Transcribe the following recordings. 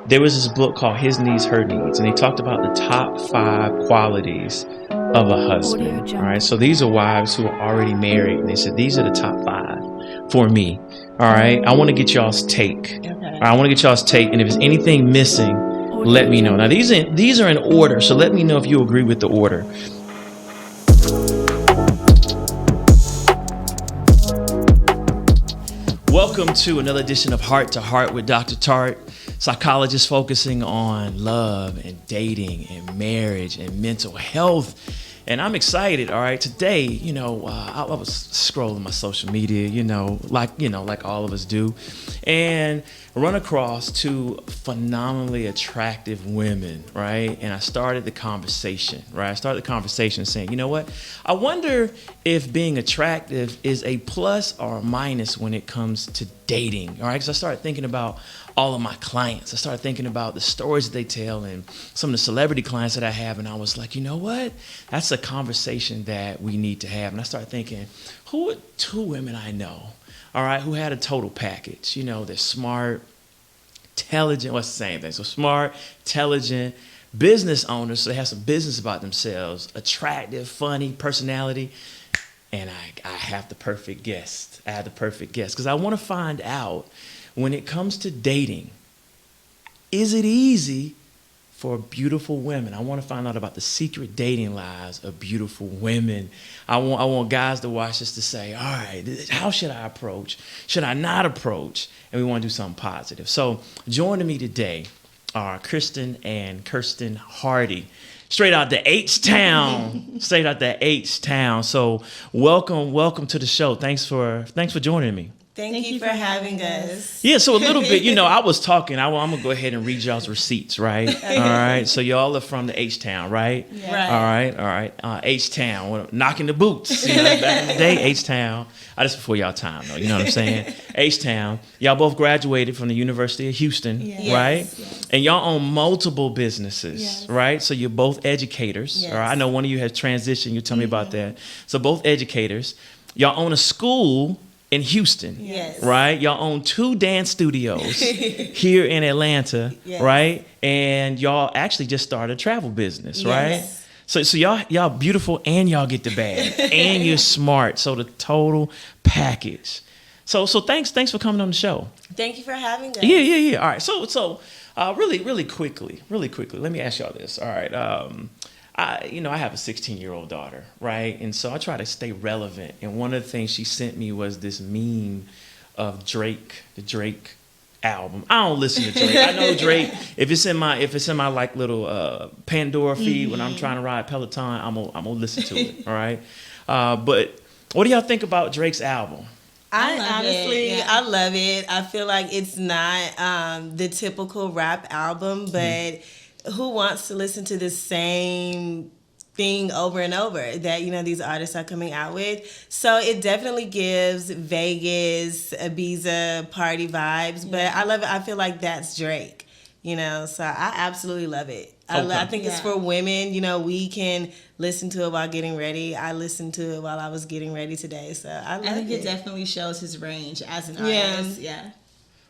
there was this book called His Needs, Her Needs, and he talked about the top 5 qualities of a husband. All right, so these are wives who are already married, and they said these are the top 5 for me. All right, I want to get y'all's take. Okay. All right, I want to get y'all's take, and if there's anything missing, let me know. Now these are in order, so let me know if you agree with the order. Welcome to another edition of Heart to Heart with Dr. Tartt, psychologist focusing on love and dating and marriage and mental health. And I'm excited, all right. Today, I was scrolling my social media, like all of us do, and run across 2 phenomenally attractive women, right? And I started the conversation, right? I started the conversation saying, you know what? I wonder if being attractive is a plus or a minus when it comes to dating, all right? Because I started thinking about all of my clients. I started thinking about the stories that they tell and some of the celebrity clients that I have, and I was like, you know what? That's a conversation that we need to have. And I started thinking, who are 2 women I know, all right, who had a total package? They're smart, intelligent, what's the same thing? So smart, intelligent, business owners, so they have some business about themselves, attractive, funny, personality, and I have the perfect guest. I have the perfect guest because I want to find out, when it comes to dating, is it easy for beautiful women? I want to find out about the secret dating lives of beautiful women. I want guys to watch this to say, all right, how should I approach? Should I not approach? And we want to do something positive. So joining me today are Kirsten and Kristen Hardy. Straight out the H-Town. Straight out the H-Town. So welcome to the show. Thanks for joining me. Thank you for having us. Yeah, so a little bit, I was talking. I'm going to go ahead and read y'all's receipts, right? All right. So y'all are from the H-Town, right? Yeah. All right. H-Town, knocking the boots. Back in the day, H-Town. Just before y'all time, though. You know what I'm saying? H-Town. Y'all both graduated from the University of Houston, right? Yes. And y'all own multiple businesses, right? So you're both educators. Yes. All right? I know one of you has transitioned. You tell me about that. So both educators. Y'all own a school in Houston, right? Y'all own 2 dance studios here in Atlanta, right? And y'all actually just started a travel business, right? So y'all beautiful, and y'all get the bag, and you're smart. So the total package. So thanks for coming on the show. Thank you for having us. Yeah. All right. So really quickly, let me ask y'all this. All right. I have a 16-year-old daughter, right? And so I try to stay relevant. And one of the things she sent me was this meme of Drake, the Drake album. I don't listen to Drake. I know Drake. If it's in my like little Pandora feed when I'm trying to ride Peloton, I'm gonna listen to it. All right. But what do y'all think about Drake's album? I love it. I feel like it's not the typical rap album, but who wants to listen to the same thing over and over that these artists are coming out with? So it definitely gives Vegas, Ibiza party vibes, but I love it. I feel like that's Drake, so I absolutely love it. I think it's for women. We can listen to it while getting ready. I listened to it while I was getting ready today, so I think it definitely shows his range as an artist. Yeah.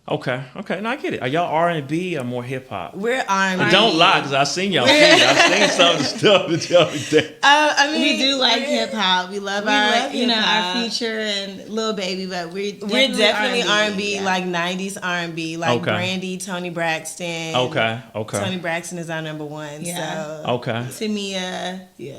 Okay. No, I get it. Are y'all R&B or more hip hop? We're R&B. Don't lie, because I've seen y'all. I've seen some of the stuff that y'all be doing. We do like hip hop. We love our Future and Lil Baby, but we're definitely R&B, like 90s R&B, like Brandy, Toni Braxton. Okay. Toni Braxton is our number 1. Yeah. So. Okay. Tamia. Yeah.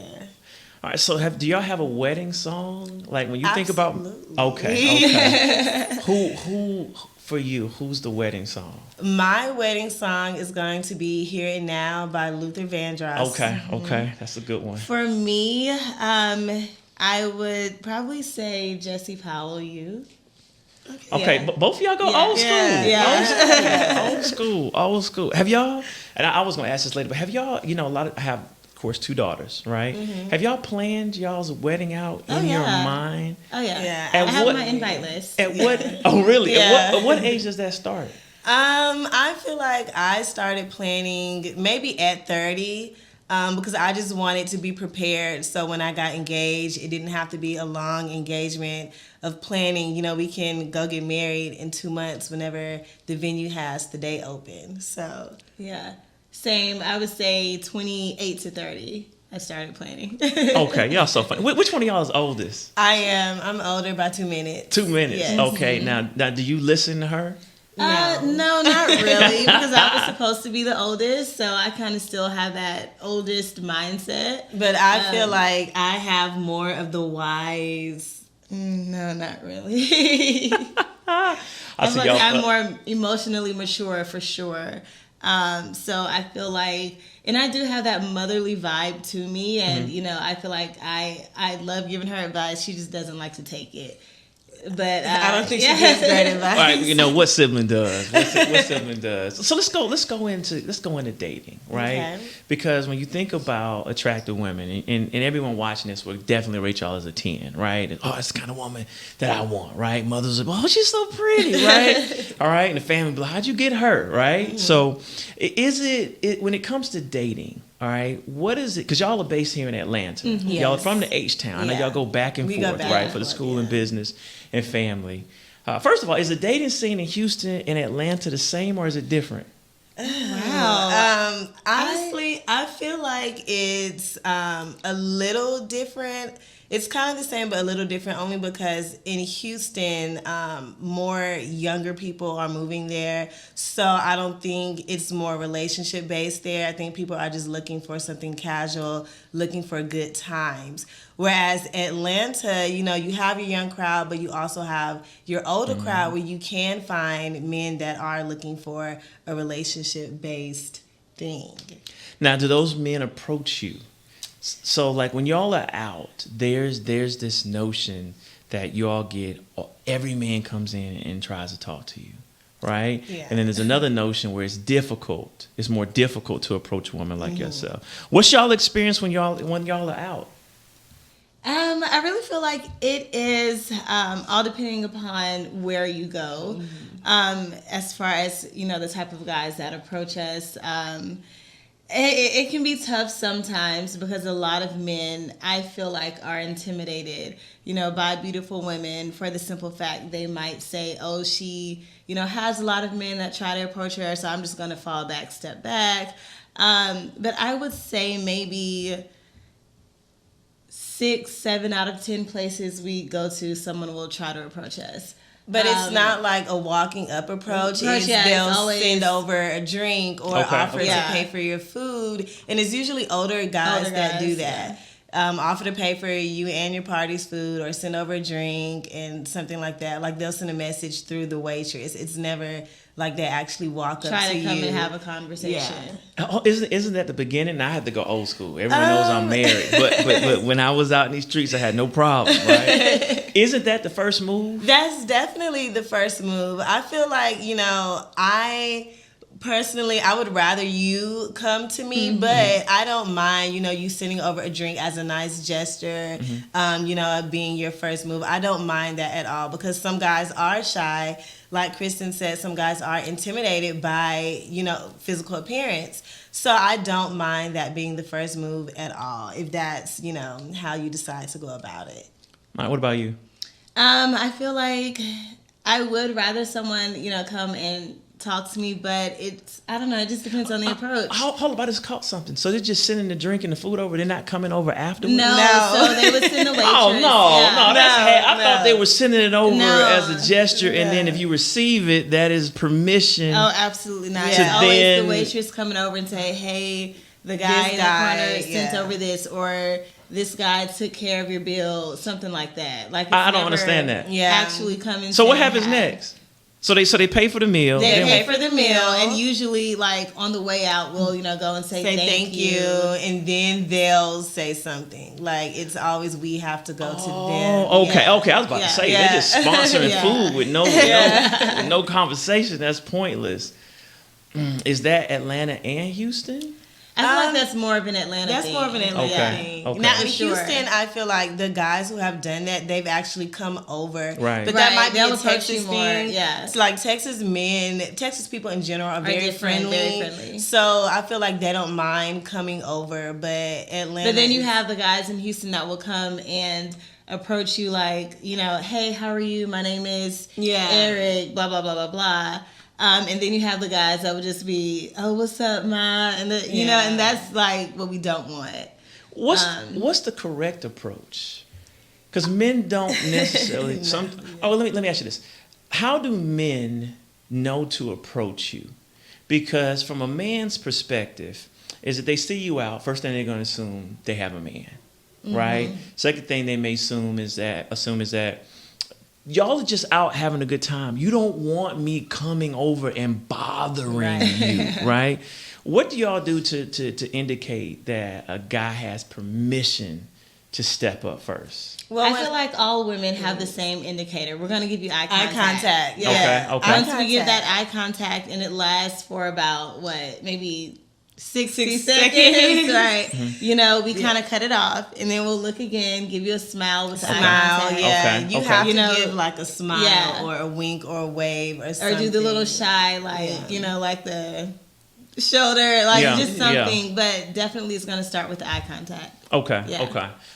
All right. So do y'all have a wedding song? Like when you think about? Okay. Who? For you, who's the wedding song? My wedding song is going to be Here and Now by Luther Vandross. Okay. That's a good one. For me, I would probably say Jesse Powell, You. Okay, but both of y'all go old school. Old school. Have y'all, and I was going to ask this later, but have y'all, I have, of course, 2 daughters, right? Mm-hmm. Have y'all planned y'all's wedding out in your mind? Oh, yeah. I have my invite list. At what? Oh, really? Yeah. At what age does that start? I feel like I started planning maybe at 30. because I just wanted to be prepared. So when I got engaged, it didn't have to be a long engagement of planning. You know, we can go get married in 2 months whenever the venue has the day open. So yeah, same. I would say 28 to 30. I started planning. Okay, y'all so funny. Which one of y'all is oldest? I'm older by 2 minutes. 2 minutes. Yes. Okay, now do you listen to her? No, not really, because I was supposed to be the oldest, so I kind of still have that oldest mindset. But I feel like I have more of the wise. No, not really. I feel like I'm more emotionally mature for sure. So I feel like, and I do have that motherly vibe to me, and you know, I feel like I love giving her advice. She just doesn't like to take it. But I don't think she gives great advice. All right, you know what sibling does. What sibling does. So let's go into dating, right? Okay. Because when you think about attractive women, and everyone watching this will definitely rate y'all as a 10, right? And, it's the kind of woman that I want, right? Mothers are, oh, she's so pretty, right? All right, and the family be like, how'd you get her, right? Mm-hmm. So is it when it comes to dating? All right, what is it? Because y'all are based here in Atlanta. Mm-hmm. Yes. Y'all are from the H-Town. I know y'all go back and forth, right, for the school and business and family. First of all, is the dating scene in Houston and Atlanta the same, or is it different? Wow. Honestly, I feel like it's a little different. It's kind of the same, but a little different, only because in Houston, more younger people are moving there. So I don't think it's more relationship based there. I think people are just looking for something casual, looking for good times. Whereas Atlanta, you know, you have your young crowd, but you also have your older crowd where you can find men that are looking for a relationship based thing. Now, do those men approach you? So, like, when y'all are out, there's this notion that y'all get, every man comes in and tries to talk to you, right? Yeah. And then there's another notion where it's more difficult to approach a woman like yourself. What's y'all experience when y'all are out? I really feel like it is all depending upon where you go. As far as, you know, the type of guys that approach us, it can be tough sometimes because a lot of men, I feel like, are intimidated, you know, by beautiful women for the simple fact they might say, oh, she, you know, has a lot of men that try to approach her, so I'm just going to step back. But I would say maybe 6, 7 out of 10 places we go to, someone will try to approach us. But it's not like a walking up approach. They'll send over a drink or offer to pay for your food. And it's usually older guys that do that. Yeah. Offer to pay for you and your party's food or send over a drink and something like that. Like they'll send a message through the waitress. It's never like they actually walk up to you. Try to come and have a conversation. Yeah. Oh, isn't that the beginning? Now I have to go old school. Everyone knows I'm married, but when I was out in these streets, I had no problem. Right? Isn't that the first move? That's definitely the first move. I feel like, you know, personally, I would rather you come to me, but I don't mind, you know, you sending over a drink as a nice gesture, you know, being your first move. I don't mind that at all because some guys are shy. Like Kristen said, some guys are intimidated by, you know, physical appearance. So I don't mind that being the first move at all, if that's, you know, how you decide to go about it. What about you? I feel like I would rather someone, you know, come and talk to me, but I don't know, it just depends on the approach. Hold up, I just caught something. So they're just sending the drink and the food over, they're not coming over afterwards? No. So they would send a waitress. I thought they were sending it over as a gesture, and then if you receive it, that is permission. Oh, absolutely not. It's always the waitress coming over and say, hey, the guy in the corner sent over this, or this guy took care of your bill, something like that. Like I don't understand that. Actually coming. So what happens next? So they pay for the meal. They pay for the meal, and usually, like on the way out, we'll go and say thank you, and then they'll say something. Like it's always we have to go to them. Okay. I was about to say they're just sponsoring food with no conversation. That's pointless. Is that Atlanta and Houston? I feel like that's more of an Atlanta That's thing. more of an Atlanta thing. Now in Houston, I feel like the guys who have done that, they've actually come over. Right. But that might be They'll a Texas thing. Yeah. It's like Texas people in general are very friendly. Very friendly. So I feel like they don't mind coming over. But Atlanta. But then you have the guys in Houston that will come and approach you like, you know, hey, how are you? My name is Eric, blah, blah, blah, blah, blah. And then you have the guys that would just be, oh, what's up, ma? And you know, and that's like what we don't want. What's the correct approach? Because men don't necessarily. Let me ask you this: how do men know to approach you? Because from a man's perspective, is that they see you out. First thing they're going to assume they have a man, right? Second thing they may assume is that. Y'all are just out having a good time. You don't want me coming over and bothering you, right? What do y'all do to indicate that a guy has permission to step up first? Well, I feel like all women have the same indicator. We're going to give you eye contact. Eye contact, yeah. Okay. Once we give that eye contact and it lasts for about, maybe 60 seconds, right? You know, we kind of cut it off, and then we'll look again, give you a smile with the eye contact. Yeah. You have to give like a smile or a wink or a wave or something. Or do the little shy, you know, like the shoulder, just something. But definitely it's going to start with the eye contact. Okay.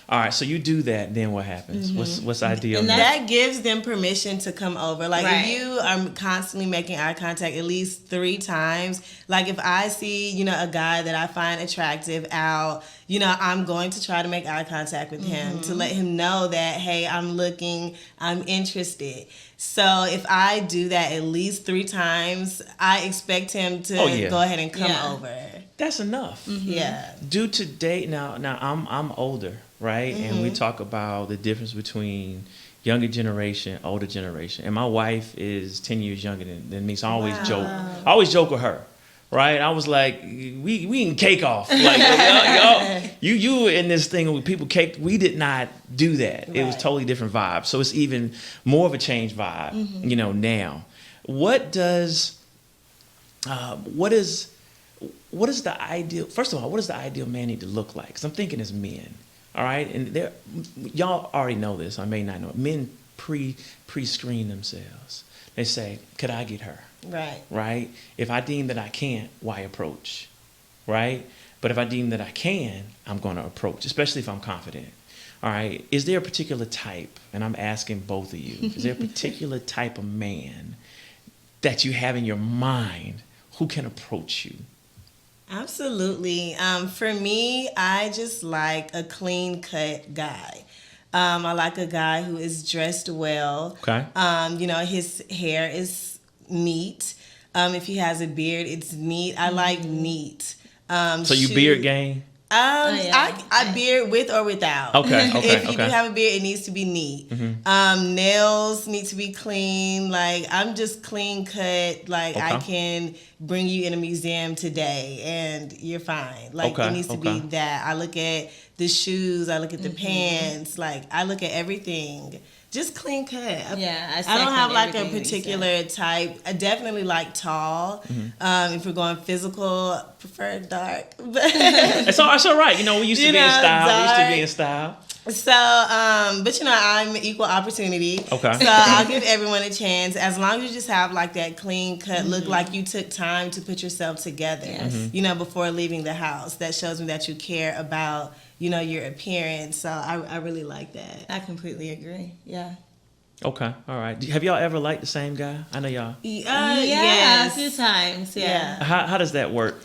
All right. So you do that, then what happens? What's ideal? And that gives them permission to come over. Like if you are constantly making eye contact at least 3 times, like if I see, you know, a guy that I find attractive out, you know, I'm going to try to make eye contact with him to let him know that, hey, I'm looking, I'm interested. So if I do that at least 3 times, I expect him to go ahead and come over. That's enough. Yeah. Due to date now I'm older, right? And we talk about the difference between younger generation, older generation. And my wife is 10 years younger than me, so I always joke with her. Right, I was like, we eating cake off. Like, y'all, you in this thing with people cake. We did not do that. It was totally different vibe. So it's even more of a change vibe, you know. Now, what is the ideal? First of all, what does the ideal man need to look like? Because I'm thinking as men, all right, and y'all already know this. I may not know it. Men pre-screen themselves. They say, could I get her? Right? If I deem that I can't, why approach? Right? But if I deem that I can, I'm going to approach, especially if I'm confident. All right? Is there a particular type, and I'm asking both of you, is there a particular type of man that you have in your mind who can approach you? Absolutely. For me, I just like a clean-cut guy. I like a guy who is dressed well. Okay. You know, his hair is neat. If he has a beard, it's neat. I like neat. So you beard gang? I beard with or without. Okay. If you do have a beard, it needs to be neat. Nails need to be clean. Like I'm just clean cut. Like I can bring you in a museum today and you're fine. Like it needs to be that. I look at the shoes. I look at the pants. Like I look at everything. Just clean cut. Yeah, I don't have like a particular type. I definitely like tall. If we're going physical, prefer dark. It's all right. You know, we used to be in style. So, but you know, I'm equal opportunity. Okay. So I'll give everyone a chance as long as you just have like that clean cut look, like you took time to put yourself together. You know, before leaving the house. That shows me that you care about, you know, your appearance. So I really like that. I completely agree. Yeah. Okay. All right. Have y'all ever liked the same guy? I know y'all. Yeah, a few times. Yeah. How does that work?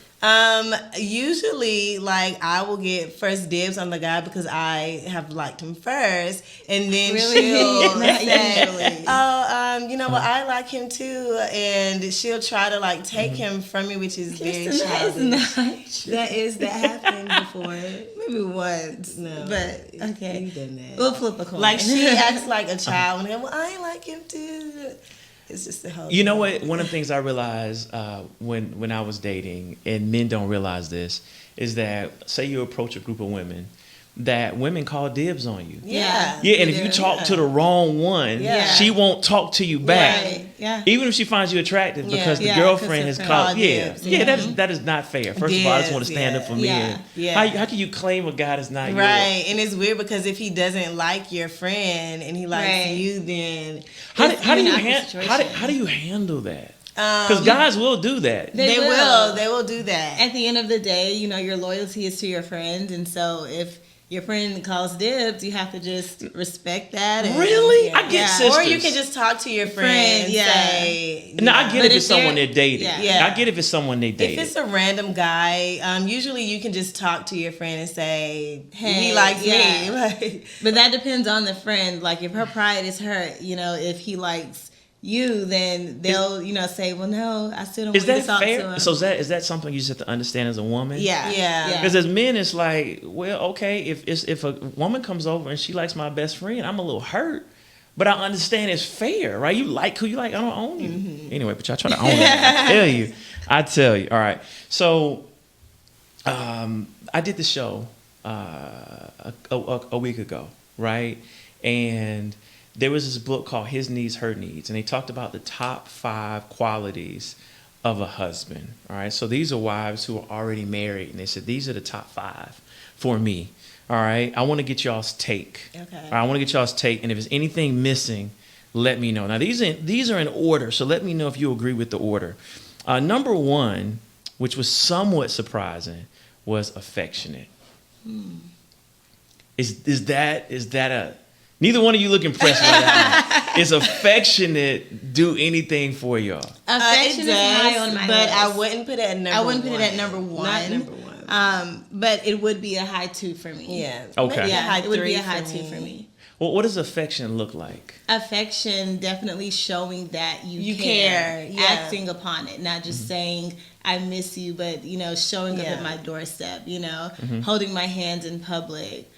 Usually, like, I will get first dibs on the guy because I have liked him first, and then she'll say, "Oh, you know what? I like him too," and she'll try to like take him from me, which is very childish. That happened before, maybe once. No, but okay, you've done that. We'll flip a coin. Like she acts like a child, and well, I like him too. It's just the whole. You know what? One of the things I realized when I was dating, and men don't realize this, is that say you approach a group of women, that women call dibs on you. Yeah. Yeah, and if you talk to the wrong one, she won't talk to you back. Right. Yeah. Even if she finds you attractive, because the girlfriend has called. That is not fair. First of all, I just want to stand up for men. How can you claim a guy that's not yours? Right, and it's weird because if he doesn't like your friend and he likes you, then how do you handle that? Because guys will do that. They will do that. At the end of the day, your loyalty is to your friend, and so if your friend calls dibs, you have to just respect that. Really? I get sisters. Or you can just talk to your friend and say... No, I get if it's someone they're dating. I get if it's someone they dating. If it's a random guy, usually you can just talk to your friend and say, hey, he likes me. But that depends on the friend. Like, if her pride is hurt, if he likes you, then they'll say, well, no, I still don't want to talk to him. So is that something you just have to understand as a woman? Yeah. Because as men, it's like, well, okay, if a woman comes over and she likes my best friend, I'm a little hurt, but I understand it's fair, right? You like who you like. I don't own you. Mm-hmm. Anyway, but y'all try to own it. I tell you. All right. So I did the show a week ago, right? And there was this book called His Needs, Her Needs, and they talked about the top 5 qualities of a husband. All right, so these are wives who are already married, and they said these are the top 5 for me. All right, I want to get y'all's take. Okay. All right, I want to get y'all's take, and if there's anything missing, let me know. Now these are in order, so let me know if you agree with the order. Number 1, which was somewhat surprising, was affectionate. Is that a Neither one of you look impressed by that. Is affectionate do anything for y'all? Affectionate is high on my list. But I wouldn't put it at number 1. I wouldn't put it at number 1. Not number 1. But it would be a high 2 for me. Yeah. Okay. Yeah, it would be a high 2 for me. Well, what does affection look like? Affection, definitely showing that you care. Acting upon it, not just saying I miss you, but showing up at my doorstep. Holding my hands in public,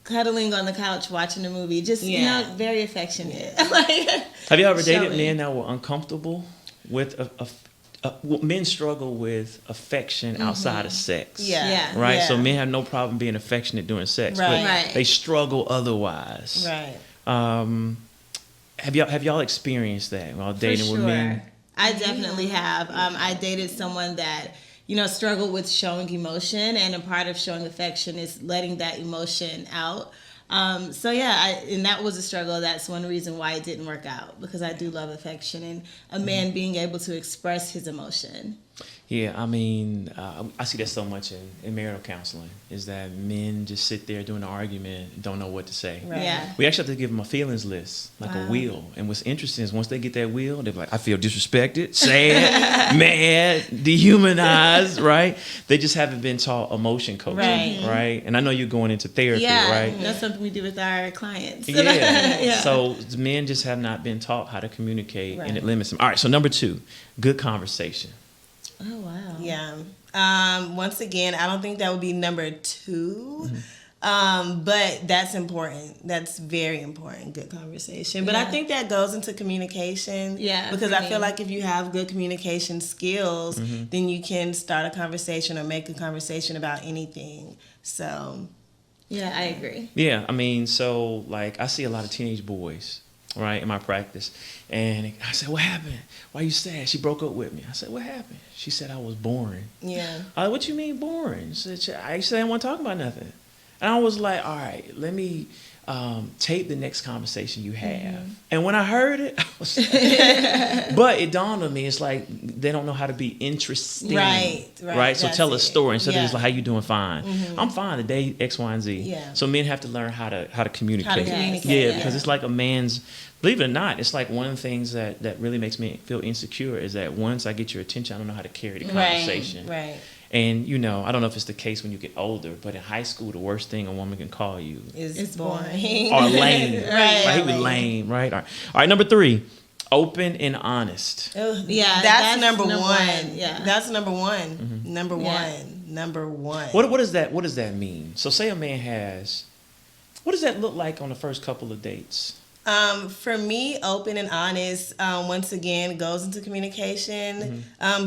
cuddling on the couch watching a movie. Just very affectionate. Have you ever dated men that were uncomfortable with men struggle with affection outside of sex. Right? So men have no problem being affectionate during sex, but they struggle otherwise. Right. Have y'all experienced that while dating with men? I definitely have. I dated someone that struggled with showing emotion, and a part of showing affection is letting that emotion out. And that was a struggle. That's one reason why it didn't work out, because I do love affection and a man being able to express his emotion. Yeah, I mean, I see that so much in marital counseling, is that men just sit there during the argument and don't know what to say. Right. Yeah. We actually have to give them a feelings list, like a wheel. And what's interesting is once they get that wheel, they're like, I feel disrespected, sad, mad, dehumanized, right? They just haven't been taught emotion coaching, right? And I know you're going into therapy, right? That's something we do with our clients. So men just have not been taught how to communicate, and it limits them. All right, so number 2, good conversation. Oh, wow. Yeah. Once again, I don't think that would be number 2. But that's important. That's very important, good conversation. But I think that goes into communication. Yeah. Because I feel like if you have good communication skills, then you can start a conversation or make a conversation about anything. So. Yeah, I agree. Yeah, I mean, so like I see a lot of teenage boys, right, in my practice. And I said, what happened? Why you sad? She broke up with me. I said, what happened? She said I was boring. Yeah. What you mean boring? She said, I didn't want to talk about nothing. And I was like, all right, let me tape the next conversation you have. And when I heard it, I was like, but it dawned on me, it's like they don't know how to be interesting. Right? So tell a story instead of just like, how you doing? Fine. I'm fine today, X, Y, and Z. Yeah. So men have to learn how to communicate. Yeah, because it's like a man's, believe it or not, it's like one of the things that really makes me feel insecure is that once I get your attention, I don't know how to carry the conversation. Right. And, I don't know if it's the case when you get older, but in high school, the worst thing a woman can call you is boring. Or lame. Right? He was lame, right? All right, number 3, open and honest. Yeah, that's number 1. Yeah. That's number 1. Number 1. Number 1. What does that mean? So say a man has, what does that look like on the first couple of dates? For me, open and honest, once again, goes into communication.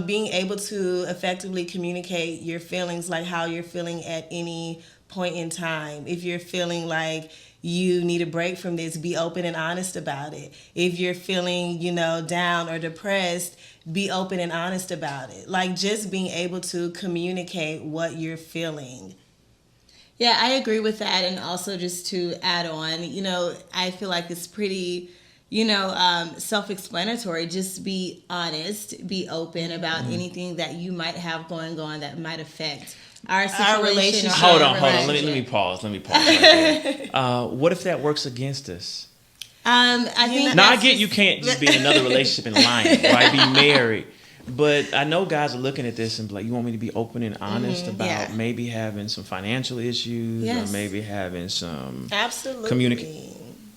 Being able to effectively communicate your feelings, like how you're feeling at any point in time. If you're feeling like you need a break from this, be open and honest about it. If you're feeling, down or depressed, be open and honest about it. Like, just being able to communicate what you're feeling. Yeah, I agree with that. And also, just to add on, I feel like it's pretty, self-explanatory. Just be honest, be open about anything that you might have going on that might affect our situation. Hold on. Let me pause. Right there. What if that works against us? I think. Now, I get you can't just be in another relationship and lying, right? Be married. But I know guys are looking at this and be like, you want me to be open and honest about maybe having some financial issues or maybe having some communication.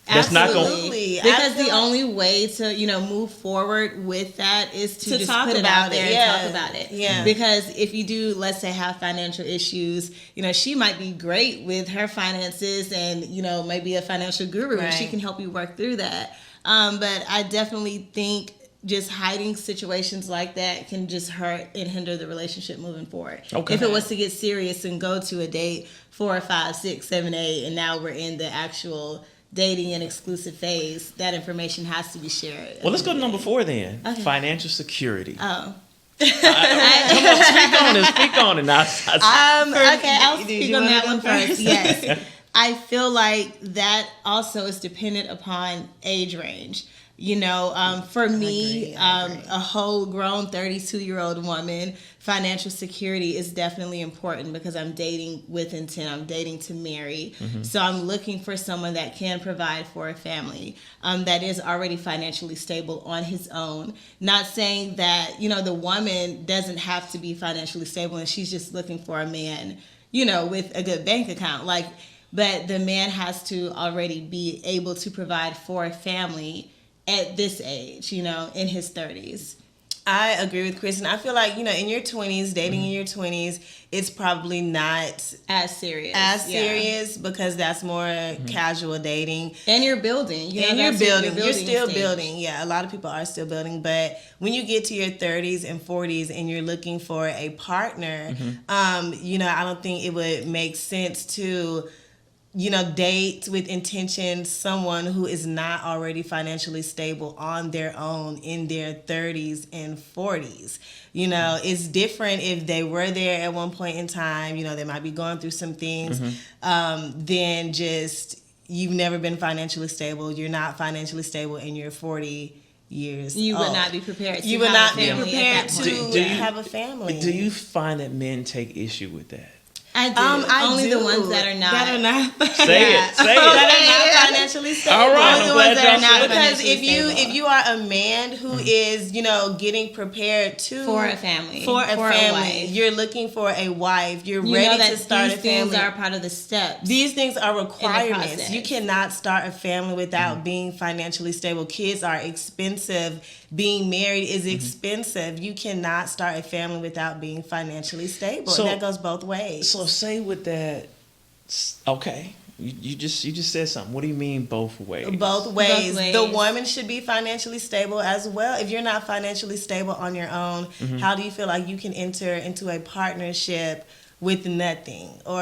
That's not going because the only way to move forward with that is to just put it out there and talk about it. Yeah. Because if you do, let's say, have financial issues, she might be great with her finances and maybe a financial guru and she can help you work through that. But I definitely think just hiding situations like that can just hurt and hinder the relationship moving forward. Okay. If it was to get serious and go to a date 4, 5, 6, 7, 8, and now we're in the actual dating and exclusive phase, that information has to be shared. Well, let's go to number 4 then. Okay. Financial security. Oh. Come on, speak on it now. Okay, I'll speak on that one first. Yes. I feel like that also is dependent upon age range. For me, a whole grown 32-year-old woman, financial security is definitely important because I'm dating with intent. I'm dating to marry. Mm-hmm. So I'm looking for someone that can provide for a family, that is already financially stable on his own. Not saying that, the woman doesn't have to be financially stable and she's just looking for a man, with a good bank account. But the man has to already be able to provide for a family at this age, in his 30s. I agree with Kristen. I feel like, in your 20s, dating in your 20s, it's probably not as serious. Serious because that's more casual dating. And you're building. You're still building. Yeah, a lot of people are still building. But when you get to your 30s and 40s and you're looking for a partner, I don't think it would make sense to date with intention someone who is not already financially stable on their own in their 30s and 40s. It's different if they were there at one point in time, they might be going through some things, than just you've never been financially stable. You're not financially stable in your 40 years You old. would not be prepared to You would not be prepared to have a family. Do you find that men take issue with that? I do. Only the ones that are not. Say it. That are not financially stable. All right, Only I'm the ones glad that are y'all not said because that. if you are a man who is getting prepared for a family, you're looking for a wife. You're you ready know that to start a family. These things are part of the steps. These things are requirements. You cannot start a family without being financially stable. Kids are expensive. Being married is expensive. You cannot start a family without being financially stable. And that goes both ways. So say with that, okay, you just said something. What do you mean both ways? Both ways. The woman should be financially stable as well. If you're not financially stable on your own, how do you feel like you can enter into a partnership with nothing or,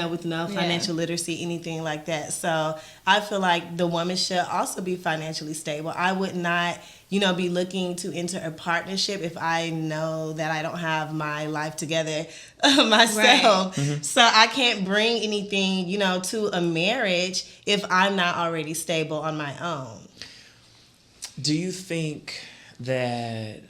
with no financial literacy, anything like that? So I feel like the woman should also be financially stable. I would not, be looking to enter a partnership if I know that I don't have my life together myself. Right. So I can't bring anything, to a marriage if I'm not already stable on my own. Do you think that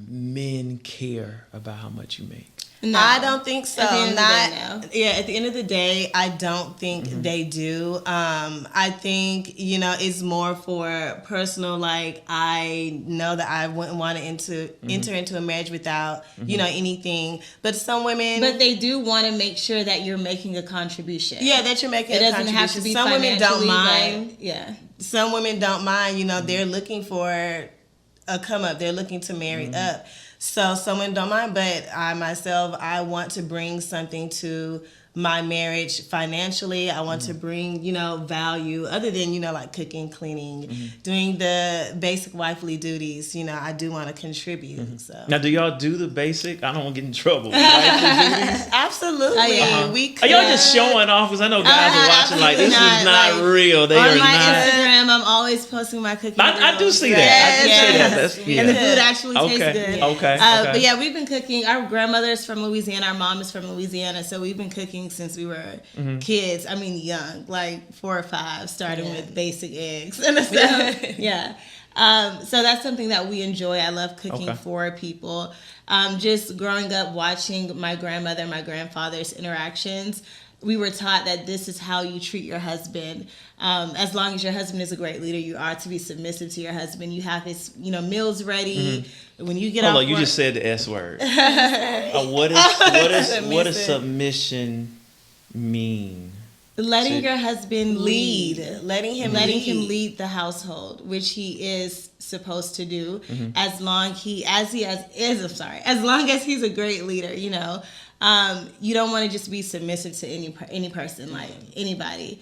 men care about how much you make? No. I don't think so. At the end of the day, I don't think they do. I think, it's more for personal, I know that I wouldn't want to enter into a marriage without, anything. But some women... But they do want to make sure that you're making a contribution. Yeah, that you're making a contribution. It doesn't have to be some women don't mind. Yeah. Some women don't mind. They're looking for a come up. They're looking to marry up. So someone don't mind, but I myself, I want to bring something to my marriage financially. I want to bring, value other than, like cooking, cleaning, doing the basic wifely duties. I do want to contribute. So Now, do y'all do the basic? I don't want to get in trouble. Wifely duties? absolutely, we Are y'all just showing off? Because I know guys are watching like, this is not real. They on are my not. Instagram, I'm always posting my cooking. I do see that. Yes, I do see that. That's, and the food actually tastes good. Okay. But yeah, we've been cooking. Our grandmother's from Louisiana. Our mom is from Louisiana. So we've been cooking since we were kids. I mean, young, like 4 or 5, starting with basic eggs and stuff. Yeah. So that's something that we enjoy. I love cooking for people. Just growing up watching my grandmother and my grandfather's interactions, we were taught that this is how you treat your husband. As long as your husband is a great leader, you are to be submissive to your husband. You have his, meals ready. When you get Hold on, you just said the S word. What does submission mean? Letting your husband lead. Letting him lead the household, which he is supposed to do, as long as he's a great leader. You don't want to just be submissive to any person, like anybody.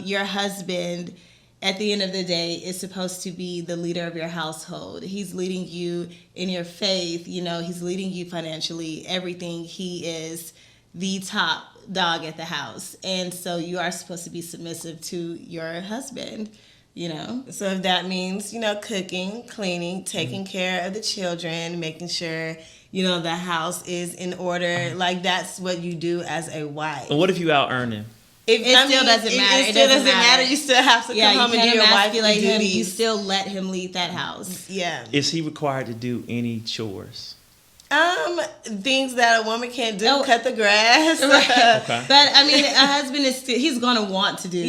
Your husband, at the end of the day, is supposed to be the leader of your household. He's leading you in your faith. He's leading you financially. Everything. He is the top dog at the house, and so you are supposed to be submissive to your husband. So if that means cooking, cleaning, taking care of the children, making sure the house is in order, like that's what you do as a wife. And what if you out earning? It still doesn't matter. It still doesn't matter. You still have to come home and do your wifely duties. You still let him lead that house. Yeah. Is he required to do any chores? Things that a woman can't do, cut the grass. Okay. But I mean, a husband he's going to want to do,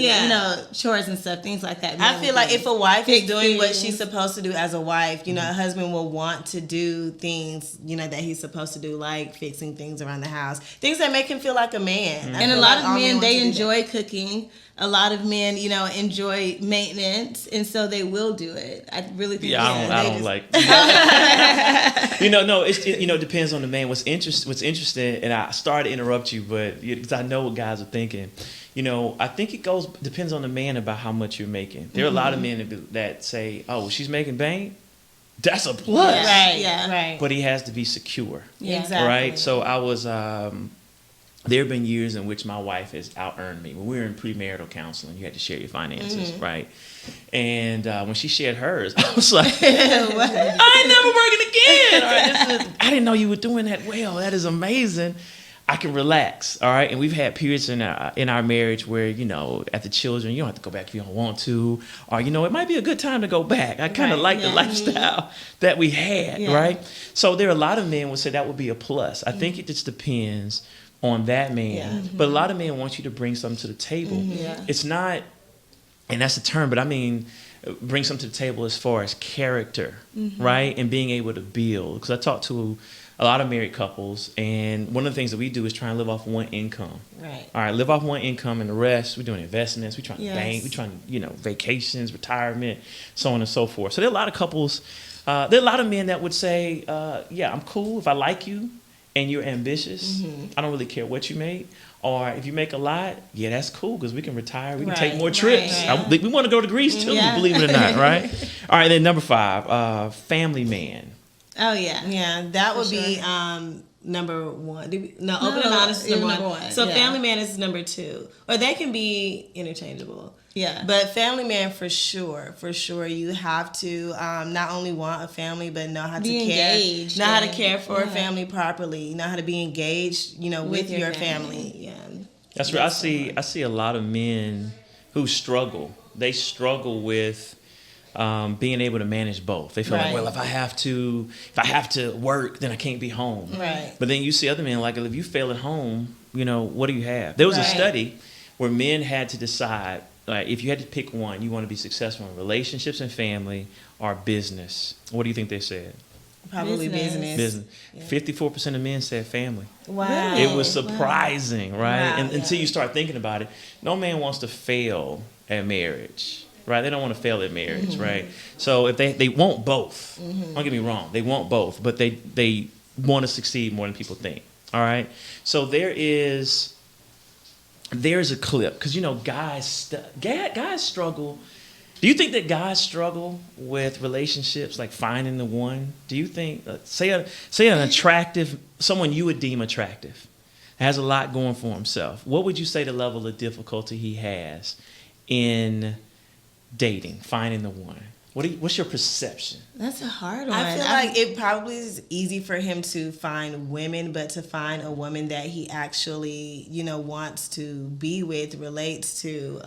chores and stuff, things like that. I feel like if a wife is doing what she's supposed to do as a wife, a husband will want to do things, that he's supposed to do, like fixing things around the house, things that make him feel like a man. And a lot of men, they enjoy cooking. A lot of men, enjoy maintenance, and so they will do it. I really think. Yeah, I don't like. No, it depends on the man. What's interesting, and I started to interrupt you, but because I know what guys are thinking. I think depends on the man about how much you're making. There are a lot of men that say, "Oh, she's making bank. That's a plus." Right. Yeah. Right. But he has to be secure. Yeah. Exactly. Right. So I was. There have been years in which my wife has out-earned me. When we were in premarital counseling, you had to share your finances, right? And when she shared hers, I was like, I ain't never working again. All right, I didn't know you were doing that well. That is amazing. I can relax, all right? And we've had periods in our marriage where, at the children, you don't have to go back if you don't want to. Or, it might be a good time to go back. I kind of like the lifestyle that we had, right? So there are a lot of men would say that would be a plus. I think it just depends on that man. But a lot of men want you to bring something to the table. It's not, and that's the term, but I mean, bring something to the table as far as character, right? And being able to build. Because I talk to a lot of married couples, and one of the things that we do is try and live off one income. Right. All right, live off one income, and the rest, we're doing investments, we're trying to bank, we're trying to, vacations, retirement, so on and so forth. So there are a lot of couples, there are a lot of men that would say, I'm cool if I like you, and you're ambitious, I don't really care what you make. Or if you make a lot, that's cool because we can retire. We can take more trips. Right. We want to go to Greece too, believe it or not, right? All right, then number 5, family man. Oh, yeah. Yeah, that would be number 1. Open and honest is number 1. So family man is number 2. Or they can be interchangeable. Yeah. But family man for sure. You have to not only want a family, but know how to care. Engaged, know how to care for a family properly. Know how to be engaged, with your family. Yeah. That's right. I see a lot of men who struggle. They struggle with being able to manage both. They feel like, well, if I have to work, then I can't be home. Right. But then you see other men like, if you fail at home, what do you have? There was a study where men had to decide, like, if you had to pick one, you want to be successful in relationships and family or business. What do you think they said? Probably business. Yeah. 54% of men said family. Wow. It was surprising, right? Wow, until you start thinking about it. No man wants to fail at marriage. right? They don't want to fail at marriage, right? So if they want both, don't get me wrong, they want both, but they want to succeed more than people think, all right? So there's a clip, because, you know, guys struggle. Do you think that guys struggle with relationships, like finding the one? Do you think, say an attractive, someone you would deem attractive, has a lot going for himself, what would you say the level of difficulty he has in dating, finding the one? What's your perception? That's a hard one. I feel like it probably is easy for him to find women, but to find a woman that he actually, you know, wants to be with, relates to,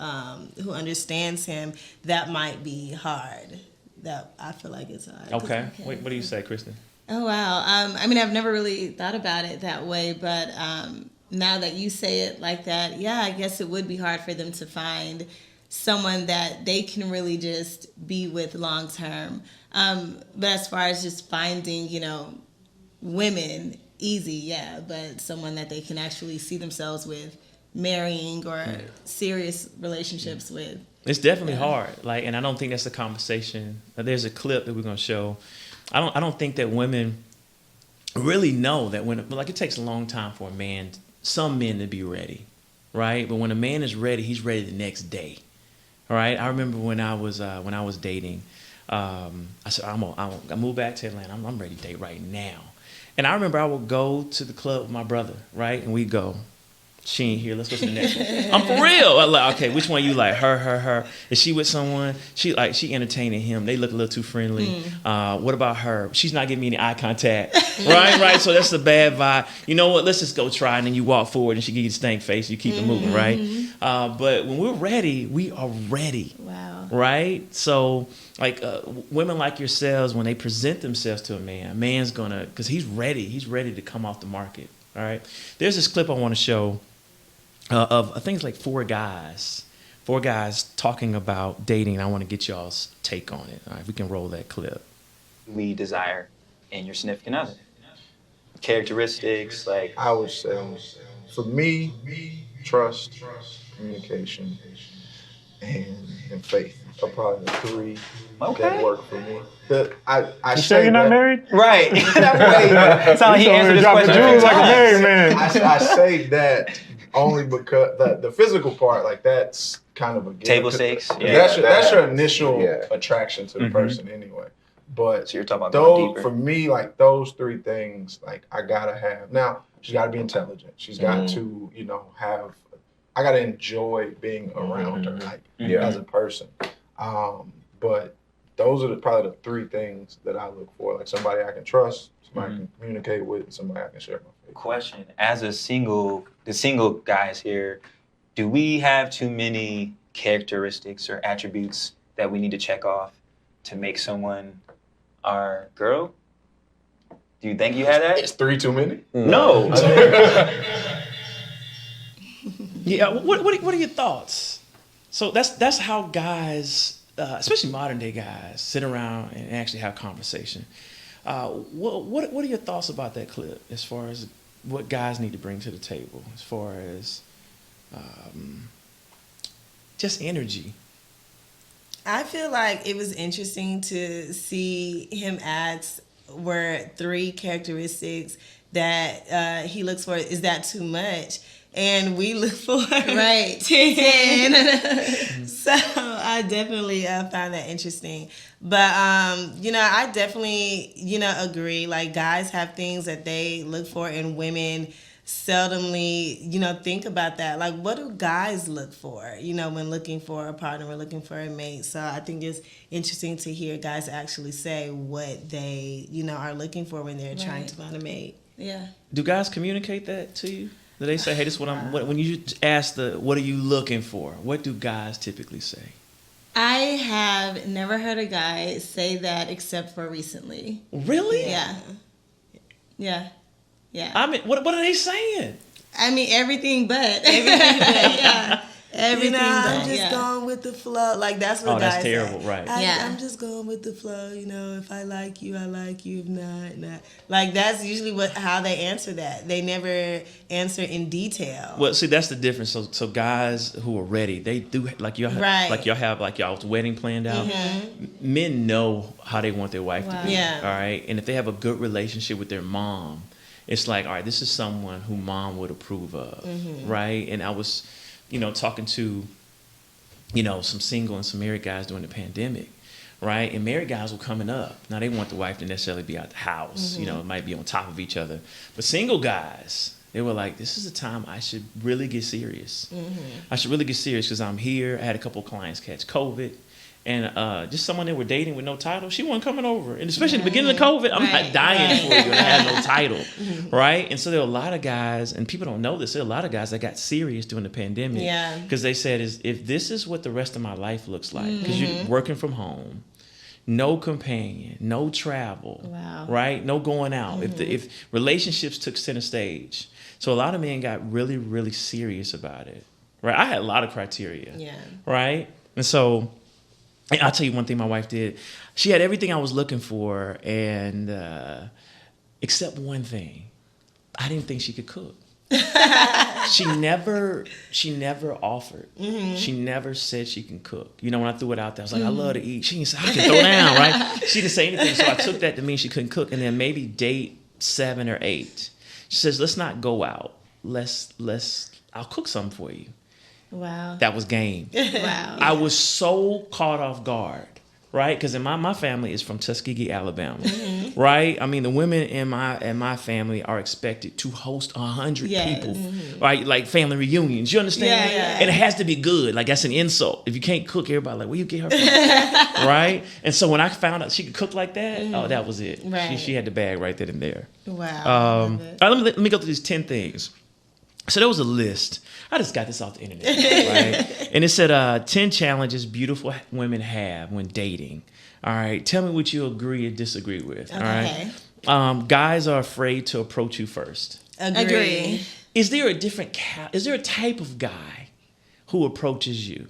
who understands him, that might be hard. That I feel like it's hard. Okay. What do you say, Kristen? Oh, wow. I mean, I've never really thought about it that way, but now that you say it like that, yeah, I guess it would be hard for them to find someone that they can really just be with long term. But as far as just finding, you know, women, easy, yeah, but someone that they can actually see themselves with marrying or serious relationships with. It's definitely hard. Like, and I don't think that's a conversation. There's a clip that we're gonna show. I don't think that women really know that it takes a long time for some men to be ready, right? But when a man is ready, he's ready the next day. All right. I remember when I was dating, I said, I moved back to Atlanta. I'm ready to date right now. And I remember I would go to the club with my brother, right? And we'd go, she ain't here, let's go to the next one. I'm for real. I'm like, okay, which one you like? Her. Is she with someone? She entertaining him. They look a little too friendly. What about her? She's not giving me any eye contact. Right. So that's the bad vibe. You know what? Let's just go try. And then you walk forward and she give you the stank face. You keep it moving, right? But when we're ready, we are ready. Wow. Right? So like women like yourselves, when they present themselves to a man's gonna, because he's ready to come off the market. All right. There's this clip I want to show of, I think it's like four guys talking about dating. I want to get y'all's take on it. All right, we can roll that clip. We desire in your significant other. Characteristics, like... I would say, for me, trust, communication, and faith are probably the three that work for me. I you sure you're not married? Right. That's how he answered this question. Jewels like a married man. I say that only because the physical part, like, that's kind of a given. Table stakes. Yeah, that's your initial attraction to the person anyway. But so you're talking about going deeper. For me, like, those three things, like, I gotta have. Now, she's gotta be intelligent. She's got to, you know, I gotta enjoy being around her, like, as a person. But those are probably the three things that I look for. Like, somebody I can trust, somebody I can communicate with, and somebody I can share my faith. Question: as the single guys here, do we have too many characteristics or attributes that we need to check off to make someone our girl? Do you think you have that? Is 3 too many? No. Yeah. What are your thoughts? So that's how guys, especially modern day guys, sit around and actually have conversation. What are your thoughts about that clip as far as what guys need to bring to the table, as far as just energy? I feel like it was interesting to see him ask were 3 characteristics that he looks for. Is that too much? And we look for 10. So I definitely find that interesting. But, you know, I definitely, you know, agree. Like, guys have things that they look for, and women seldomly, you know, think about that. Like, what do guys look for, you know, when looking for a partner or looking for a mate? So I think it's interesting to hear guys actually say what they, you know, are looking for when they're trying to find a mate. Yeah. Do guys communicate that to you? Do they say, hey, this is what when you ask what are you looking for? What do guys typically say? I have never heard a guy say that except for recently. Really? Yeah. I mean, what are they saying? I mean, everything but. Yeah. Everything I'm done, just going with the flow. Like that's what guys that's terrible, say. right? I'm just going with the flow. If I like you, I like you. If not, not. Like that's usually how they answer that. They never answer in detail. Well, see, that's the difference. So guys who are ready, they do like y'all have like y'all's wedding planned out. Men know how they want their wife to be. Yeah. All right, and if they have a good relationship with their mom, it's like, all right, this is someone who mom would approve of, right? And I was, talking to, some single and some married guys during the pandemic, right? And married guys were coming up. Now they want the wife to necessarily be out the house, it might be on top of each other. But single guys, they were like, this is a time I should really get serious. I should really get serious because I'm here. I had a couple of clients catch COVID. And just someone they were dating with no title, she wasn't coming over. And especially at the beginning of COVID, I'm not dying for you and I had no title, right? And so there are a lot of guys, and people don't know this, there are a lot of guys that got serious during the pandemic. Yeah. Because they said, if this is what the rest of my life looks like, because you're working from home, no companion, no travel, right? No going out. If relationships took center stage. So a lot of men got really, really serious about it, right? I had a lot of criteria, right? And so... And I'll tell you one thing my wife did. She had everything I was looking for, and except one thing. I didn't think she could cook. She never offered. She never said she can cook. When I threw it out there, I was like, I love to eat. She didn't say, I can throw down, right? She didn't say anything, so I took that to mean she couldn't cook. And then maybe date 7 or 8. She says, let's not go out. I'll cook something for you. Wow. That was game. Wow. I was so caught off guard, right? Because my family is from Tuskegee, Alabama, right? I mean, the women in my family are expected to host 100 people, right? Like family reunions. You understand? Yeah. And it has to be good. Like that's an insult. If you can't cook, everybody like, where you get her from, right? And so when I found out she could cook like that, oh, that was it. Right. She had the bag right then and there. Wow. All right, let me go through these 10 things. So there was a list. I just got this off the internet, right? And it said 10 challenges beautiful women have when dating. All right, tell me what you agree or disagree with. Okay. All right, guys are afraid to approach you first. Agree. Is there a type of guy who approaches you?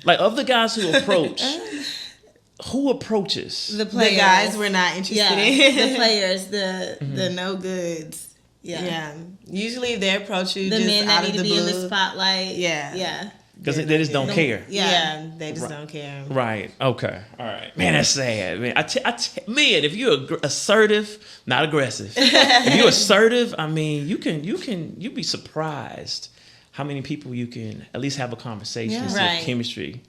Like of the guys who approach, who approaches? The players. The guys we're not interested in. The players, the no goods. Yeah. Usually if they approach you the just men out that of need to the be blue. in the spotlight. Yeah. Because they just don't care. Yeah, they just don't care. Right. Okay. All right. Man, that's sad. Man, man, if you're assertive, not aggressive. If you're assertive, I mean, you'd be surprised how many people you can at least have a conversation, chemistry.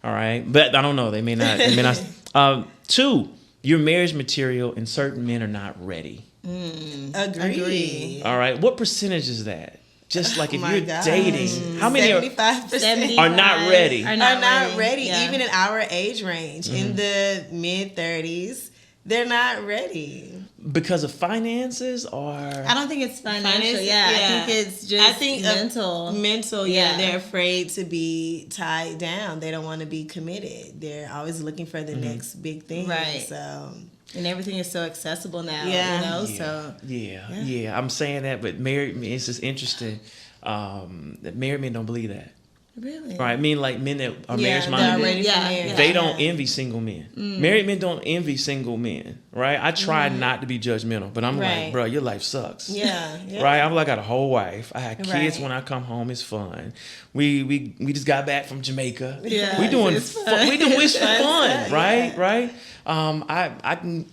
All right. But I don't know. They may not. 2, you're marriage material and certain men are not ready. Agree. All right. What percentage is that? Just like if you're dating, how many 75% are not ready? Are not ready. Yeah. Even in our age range, in the mid-30s, they're not ready. Because of finances or? I don't think it's financial. Yeah. I think it's just mental. Mental, yeah. They're afraid to be tied down. They don't want to be committed. They're always looking for the next big thing. Right. So... And everything is so accessible now, so... Yeah, I'm saying that, but married men, it's just interesting that married men don't believe that. Really? Right? I mean, like men that are marriage-minded, they don't envy single men. Married men don't envy single men, right? I try not to be judgmental, but I'm like, bro, your life sucks. Yeah. Right? I got a whole wife. I had kids when I come home. It's fun. We just got back from Jamaica. Yeah. We doing it's fun. It's fun, right? Right? I can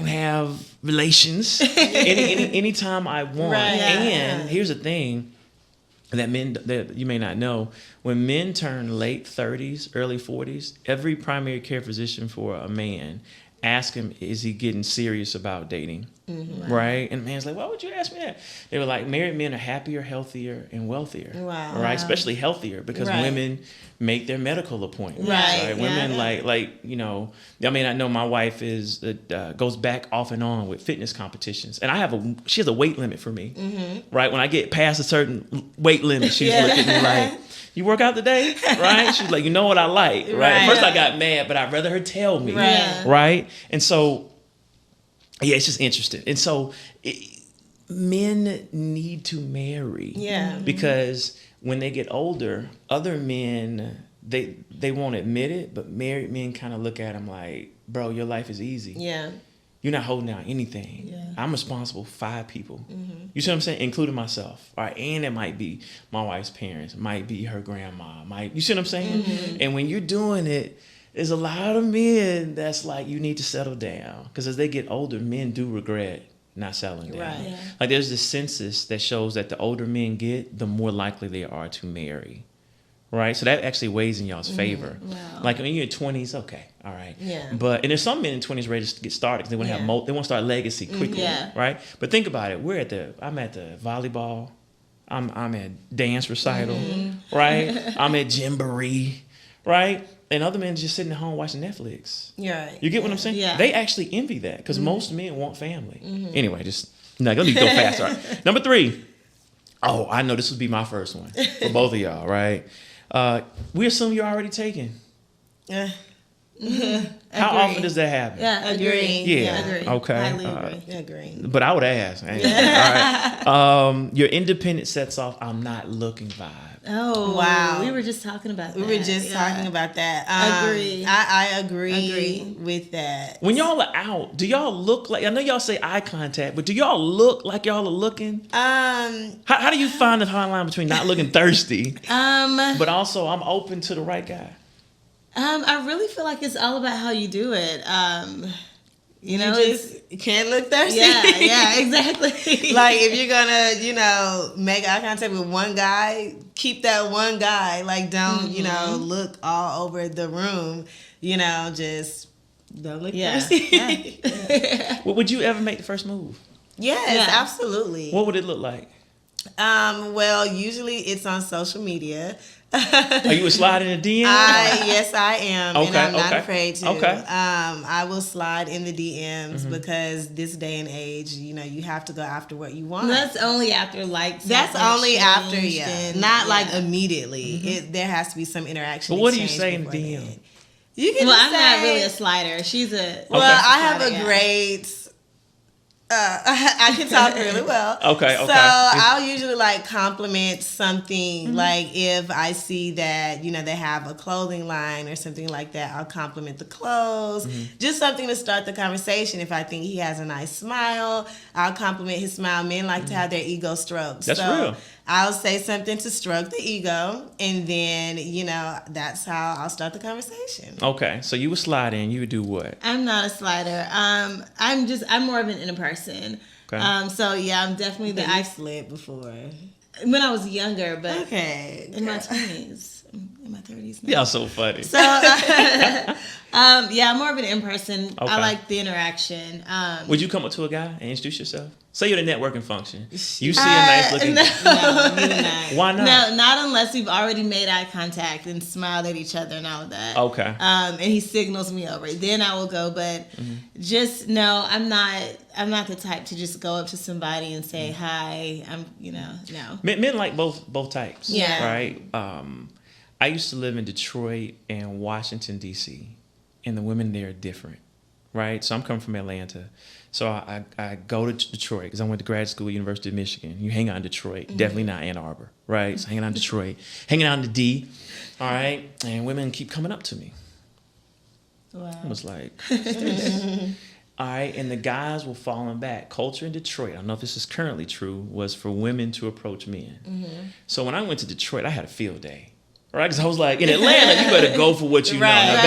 have relations anytime I want. And here's the thing that men that you may not know: when men turn late 30s, early 40s, every primary care physician for a man ask him, is he getting serious about dating? Right? And the man's like, why would you ask me that? They were like, married men are happier, healthier, and wealthier. Wow. Right? Especially healthier because women make their medical appointments. Right? Women like I mean, I know my wife goes back off and on with fitness competitions, and she has a weight limit for me. Right? When I get past a certain weight limit, she's looking at me like, you work out today? Right? She's like, you know what I like, right? At first I got mad, but I'd rather her tell me. Right? And so, yeah, it's just interesting. And so, men need to marry. Yeah. Because when they get older, other men, they won't admit it, but married men kind of look at them like, bro, your life is easy. Yeah. You're not holding down anything. Yeah. I'm responsible for 5 people. You see what I'm saying? Including myself. All right. And it might be my wife's parents, might be her grandma, you see what I'm saying? And when you're doing it, there's a lot of men that's like, you need to settle down. Because as they get older, men do regret not settling down. Right. Yeah. Like there's this census that shows that the older men get, the more likely they are to marry. Right? So that actually weighs in y'all's favor. Wow. Like when you're in 20s, okay, all right. Yeah. But, and there's some men in 20s ready to get started because they want to Yeah. have they want to start legacy quickly. Yeah. Right? But think about it. I'm at the volleyball. I'm at dance recital. Right? I'm at Jamboree. Right? And other men just sitting at home watching Netflix. You're right. You get what I'm saying? Yeah. They actually envy that because most men want family. Anyway, let me go fast. All right. Number 3. Oh, I know this would be my first one for both of y'all, right? We assume you're already taken. Yeah. How Agree. often does that happen? Yeah, Agree. agree. Yeah. Agree. Okay. Highly agree. Agree. But I would ask. All right. Your independent sets off, I'm not looking vibe. Oh, Wow. We were just talking about that. We were just Yeah. talking about that. Agree. I agree, Agree. with that. When y'all are out, do y'all look like, I know y'all say eye contact, but do y'all look like y'all are looking? How do you find the fine line between not looking thirsty, but also I'm open to the right guy? I really feel like it's all about how you do it. You know, you just can't look thirsty. yeah, exactly. Like if you're gonna, make eye contact with one guy, keep that one guy. Like don't, look all over the room. Just don't look Yeah. thirsty. Well, would you ever make the first move? Yes, Yeah. absolutely. What would it look like? Well, usually it's on social media. Are you a slide in the DM? Yes, I am, and Okay, I'm not okay, afraid to. okay. I will slide in the DMs because this day and age, you have to go after what you want. That's only after likes. That's have only changed after, and- not like immediately. There has to be some interaction. But what do you exchange say in before DM? then. You can Well, just I'm not say- really a slider. She's a. Well, Okay. I have a Yeah. great. I can talk really well. Okay, So okay. I'll usually compliment something. Like if I see that they have a clothing line or something like that, I'll compliment the clothes. Just something to start the conversation. If I think he has a nice smile, I'll compliment his smile. Men like to have their ego stroked. That's so real. I'll say something to stroke the ego, and then that's how I'll start the conversation. Okay, so you would slide in. You would do what? I'm not a slider. I'm more of an inner person. Okay. So yeah, I'm definitely the. I've slid before. When I was younger, but Okay. in my 20s, in my 30s now. Y'all so funny. So, yeah, I'm more of an in-person. Okay. I like the interaction. Would you come up to a guy and introduce yourself? Say you're at a networking function. You see a nice looking. No, Really not. Why not? no, not unless we've already made eye contact and smiled at each other and all of that. Okay. And he signals me over. Then I will go. But just no, I'm not the type to just go up to somebody and say hi. No. Men like both types. Yeah. Right. I used to live in Detroit and Washington D.C. and the women there are different. Right. So I'm coming from Atlanta. So I go to Detroit because I went to grad school at University of Michigan. You hang out in Detroit, definitely not Ann Arbor, right? So hanging out in Detroit, hanging out in the D, all right? And women keep coming up to me. Wow. I was like, what's this? All right, and the guys were falling back. Culture in Detroit, I don't know if this is currently true, was for women to approach men. So when I went to Detroit, I had a field day. Right, because I was like, in Atlanta, you better go for what you know. Now,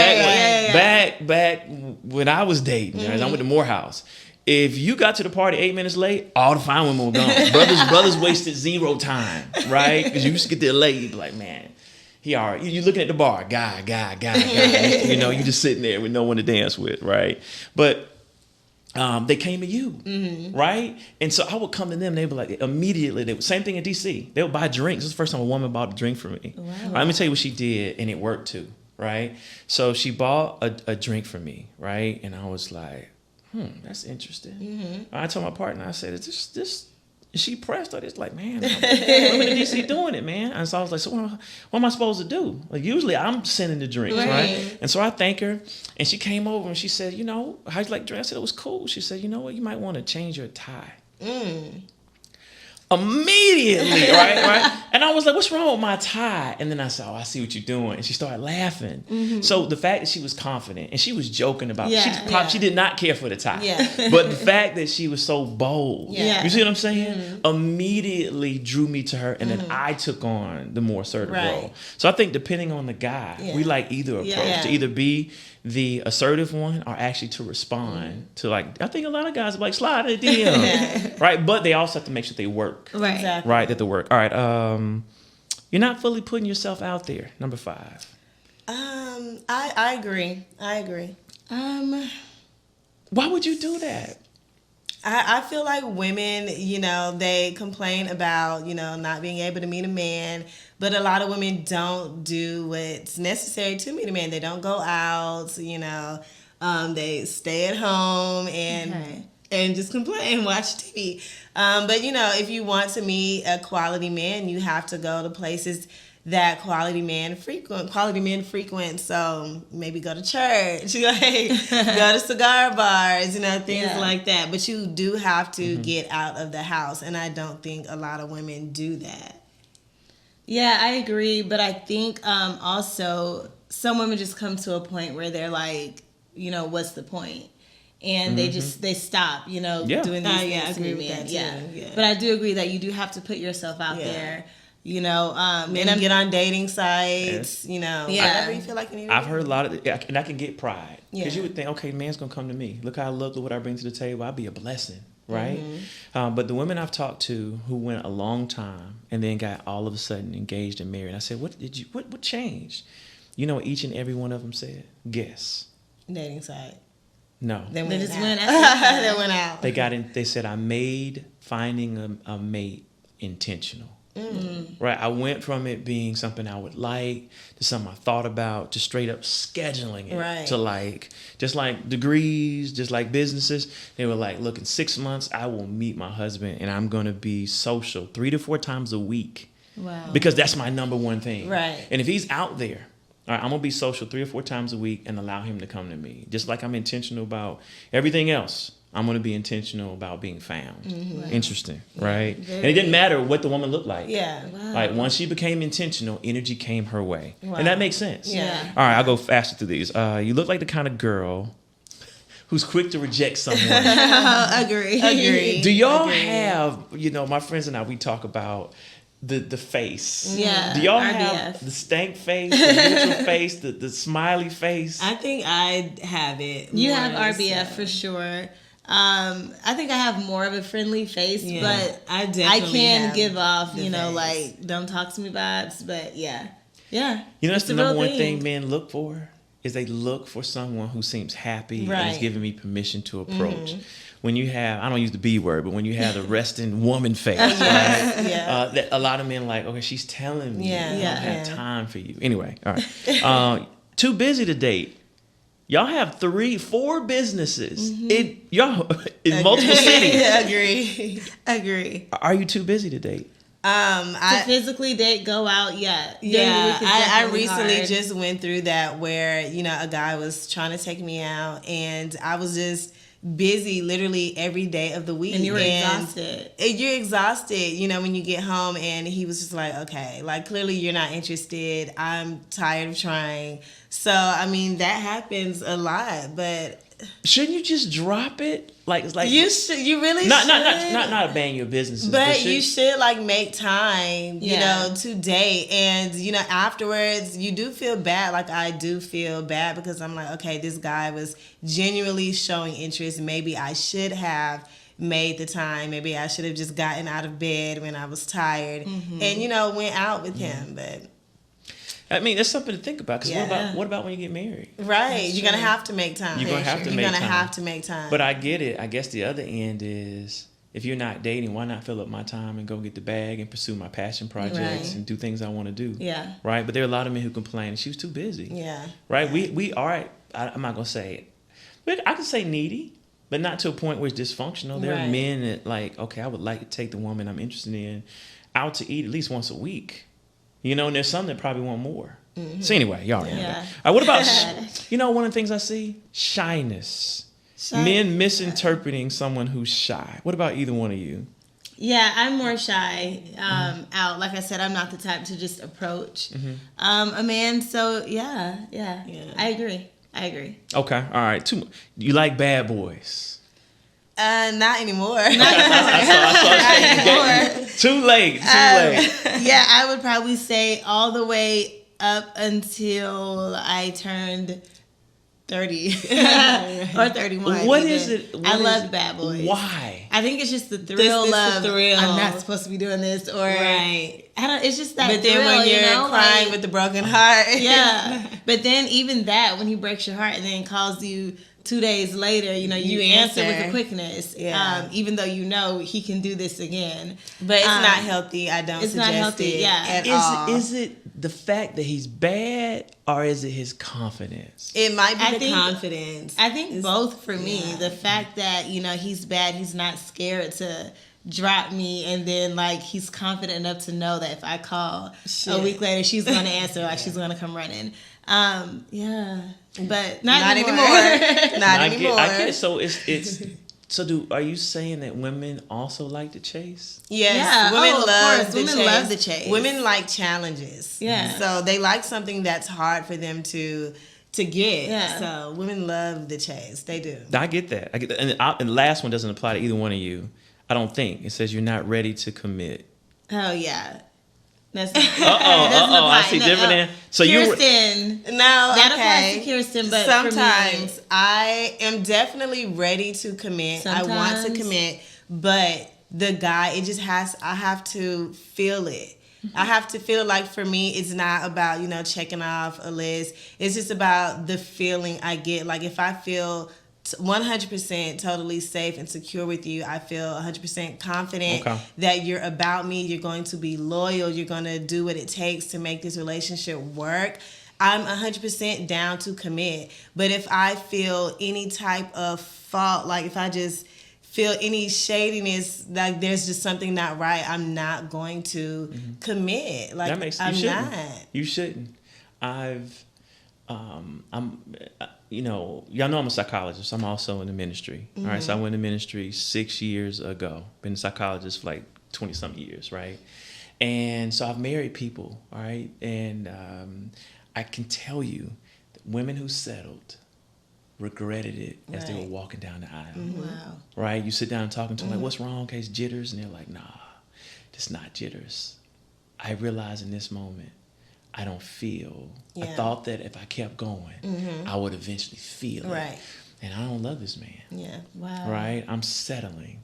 back when I was dating, guys, I went to Morehouse. If you got to the party 8 minutes late, all the fine women were gone. brothers wasted 0 time, right? Because you used to get there late, you'd be like, man, you're looking at the bar, guy. You just sitting there with no one to dance with, right? But they came to you, right? And so I would come to them, they'd be like, immediately, same thing in D.C. They would buy drinks. This is the first time a woman bought a drink for me. Wow. Let me tell you what she did, and it worked too, right? So she bought a drink for me, right? And I was like, that's interesting. I told my partner, I said, is this she pressed her? It's like, man, women in D.C. doing it, man. And so I was like, so what am I supposed to do? Like, usually I'm sending the drinks, right? And so I thank her, and she came over and she said, how'd you like the drink? I said, it was cool. She said, you know what? You might want to change your tie. Immediately, right? And I was like, what's wrong with my tie? And then I said, oh, I see what you're doing. And she started laughing. Mm-hmm. So the fact that she was confident and she was joking about it. Yeah, She did not care for the tie. Yeah. But the fact that she was so bold, Yeah. you see what I'm saying? Immediately drew me to her. And then I took on the more assertive Right. role. So I think depending on the guy, we like either approach. Yeah. To either be the assertive one or actually to respond to, like, I think a lot of guys are like, slide in the DM. Right? But they also have to make sure they work. Right. Exactly. Right, that the work. All right. You're not fully putting yourself out there. Number 5. I agree. Why would you do that? I feel like women, they complain about, not being able to meet a man, but a lot of women don't do what's necessary to meet a man. They don't go out, they stay at home and just complain, watch TV. But if you want to meet a quality man, you have to go to places that quality men frequent. So maybe go to church, like, go to cigar bars, things like that. But you do have to get out of the house, and I don't think a lot of women do that. Yeah, I agree, but I think also some women just come to a point where they're like, what's the point? And they stop, doing these things. I agree to with men. that too. Yeah. But I do agree that you do have to put yourself out there. And get on dating sites, whatever you feel like you need to I've do. heard a lot of, and I can get pride. Because Yeah. you would think, okay, man's going to come to me. Look how I look, what I bring to the table. I'll be a blessing, right? But the women I've talked to who went a long time and then got all of a sudden engaged and married, I said, what changed? You know what each and every one of them said? Guess. Dating site. No. They just out. went out. They went out. They got in. They said, I made finding a mate intentional. Right. I went from it being something I would like to something I thought about to straight up scheduling it. Right. To like, just like degrees, just like businesses. They were like, look, in 6 months, I will meet my husband and I'm going to be social 3 to 4 times a week. Wow. Because that's my number one thing. Right. And if he's out there, all right, I'm going to be social 3 or 4 times a week and allow him to come to me. Just like I'm intentional about everything else, I'm going to be intentional about being found. Interesting, right? And it didn't matter what the woman looked like. Yeah. Wow. Like, once she became intentional, energy came her way. And that makes sense. Yeah. All right, I'll go faster through these. You look like the kind of girl who's quick to reject someone. Agree. Do y'all have, my friends and I, we talk about the face. Yeah. Do y'all RBF. have the stank face, the neutral face, the smiley face? I think I have it. You more have so. RBF for sure. I think I have more of a friendly face, but I I definitely can have give off, the face. like, don't talk to me vibes. But yeah. That's It's the a real number one thing. thing men look for, is they look for someone who seems happy and is Right. giving me permission to approach. When you have, I don't use the B word, but when you have the resting woman face, right? Yeah. That a lot of men like, okay, she's telling me Yeah. I don't Yeah. have time for you. Anyway, all right. Too busy to date. Y'all have 4 businesses. Y'all in multiple cities. Agree. Are you too busy to date? To physically date, go out, During the Yeah, week is I definitely recently hard. just went through that where, a guy was trying to take me out and I was just busy literally every day of the week. And you were exhausted. You're exhausted, when you get home, and he was just like, okay, like, clearly you're not interested. I'm tired of trying. So, I mean, that happens a lot, but Shouldn't you just drop it? Like you should. You really not should. not abandon your businesses, But you should make time, Yeah. to date. And, afterwards you do feel bad. Like, I do feel bad because I'm like, okay, this guy was genuinely showing interest. Maybe I should have made the time. Maybe I should have just gotten out of bed when I was tired and, went out with him. But I mean, that's something to think about. Because Yeah. what about when you get married? right, you're gonna have to make time. You're gonna have to You're make gonna time. have to make time. But I get it. I guess the other end is, if you're not dating, why not fill up my time and go get the bag and pursue my passion projects Right. and do things I want to do? Yeah. Right? But there are a lot of men who complain she was too busy. yeah. Right? We are, I'm not going to say it. But I can say needy, but not to a point where it's dysfunctional. There are Right. men that okay, I would like to take the woman I'm interested in out to eat at least once a week. And there's some that probably want more. So anyway, y'all remember. Yeah. What about, one of the things I see? Shyness. Men misinterpreting someone who's shy. What about either one of you? Yeah, I'm more shy out. Like I said, I'm not the type to just approach a man. So yeah, I agree. Okay, all right. You like bad boys? Not anymore. I saw Too late. Yeah, I would probably say all the way up until I turned 30 or 31. What is it? I love bad boys. Why? I think it's just the thrill This of the thrill. I'm not supposed to be doing this, or Right. I don't. It's just that. But then thrill, when you're crying like, with the broken heart. yeah. But then even that, when he breaks your heart and then calls you 2 days later, you answer with a quickness. Yeah. Even though he can do this again. But it's not healthy. I don't it's suggest not healthy, it yeah. at all. Is it the fact that he's bad, or is it his confidence? It might be I the think- confidence. I think both for me. yeah. The fact that, he's bad, he's not scared to drop me, and then like he's confident enough to know that if I call a week later, she's gonna answer, like she's gonna come running. Yeah. But not anymore. Not I anymore. get it. So it's are you saying that women also like to chase? Yes, Yeah. women Of love course. the Women chase. love the chase. Women like challenges. Yeah. So they like something that's hard for them to get. Yeah. So women love the chase. They do. I get that. And the last one doesn't apply to either one of you. I don't think. It says you're not ready to commit. Oh yeah. That's I see different. So Kirsten. No, That okay. applies to Kirsten, but sometimes for me, I am definitely ready to commit. I want to Sometimes. commit, but the guy, I have to feel it. I have to feel like for me, it's not about, checking off a list. It's just about the feeling I get. Like if I feel 100% totally safe and secure with you, I feel 100% confident that you're about me, you're going to be loyal, you're going to do what it takes to make this relationship work, I'm 100% down to commit. But if I feel any type of fault, like if I just feel any shadiness, like there's just something not right, I'm not going to commit. Like that makes I'm shouldn't. not. You shouldn't. Y'all know I'm a psychologist. I'm also in the ministry. All right, so I went to ministry 6 years ago. Been a psychologist for like 20-something years, right? And so I've married people, all right? And I can tell you that women who settled regretted it as they were walking down the aisle. wow. Right? You sit down and talking to them like, what's wrong? Okay, it's jitters. And they're like, nah, it's not jitters. I realize in this moment, I don't feel. I Yeah. thought that if I kept going, I would eventually feel Right. it. And I don't love this man. Yeah. Wow. Right? I'm settling.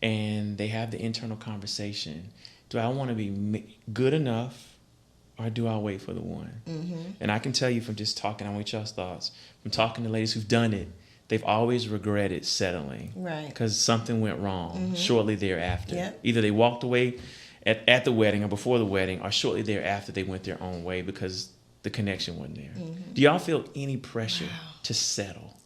And they have the internal conversation. Do I want to be good enough, or do I wait for the one? And I can tell you from just talking, I want y'all's thoughts, from talking to ladies who've done it, they've always regretted settling. Right. Because something went wrong shortly thereafter. Yep. Either they walked away at the wedding or before the wedding, or shortly thereafter they went their own way because the connection wasn't there. Do y'all feel any pressure to settle?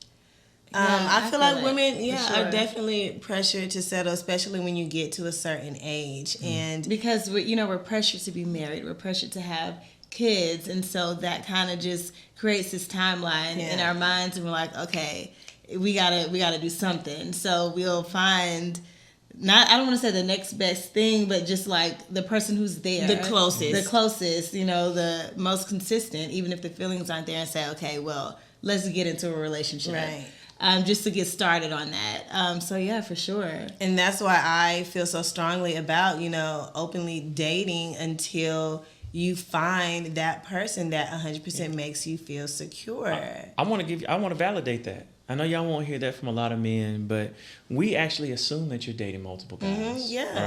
I feel like it, women, for sure. are definitely pressured to settle, especially when you get to a certain age. And Because we're pressured to be married, we're pressured to have kids, and so that kind of just creates this timeline in our minds, and we're like, okay, we gotta do something. So we'll find, not, I don't want to say the next best thing, but just like the person who's there, The closest, the most consistent, even if the feelings aren't there, and say, okay, well, let's get into a relationship, Right. just to get started on that. So yeah, for sure. And that's why I feel so strongly about, openly dating until you find that person that 100% makes you feel secure. I want to validate that. I know y'all won't hear that from a lot of men, but we actually assume that you're dating multiple guys. yeah. All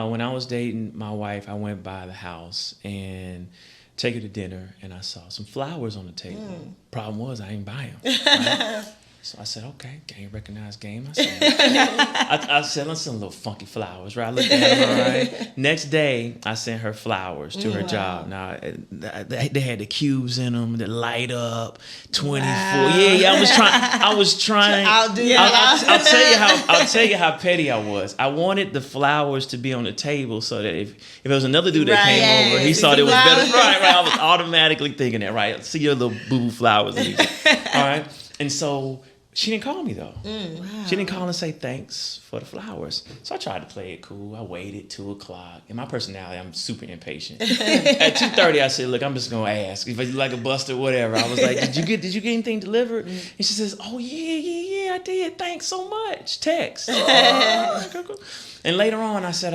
right. When I was dating my wife, I went by the house and take her to dinner, and I saw some flowers on the table. Problem was, I didn't buy them. Right? So I said, okay, game recognized game. I said, let's send little funky flowers, right? I looked at them, all right. Next day, I sent her flowers to her job. Now, they had the cubes in them that light up, 24. Wow. Yeah, I was trying. I'll do I'll tell you how petty I was. I wanted the flowers to be on the table so that if there was another dude that Right. came over, he Yes. saw it was Wow. better. Right. I was automatically thinking that, right? See your little boo-boo flowers. All right. And so She didn't call me though. Wow. She didn't call and say thanks for the flowers. So I tried to play it cool. I waited 2:00. And my personality, I'm super impatient. At 2:30, I said, look, I'm just gonna ask if you like a bust or whatever. I was like, did you get anything delivered? And she says, oh yeah, I did. Thanks so much. Text. Cool. And later on, I said,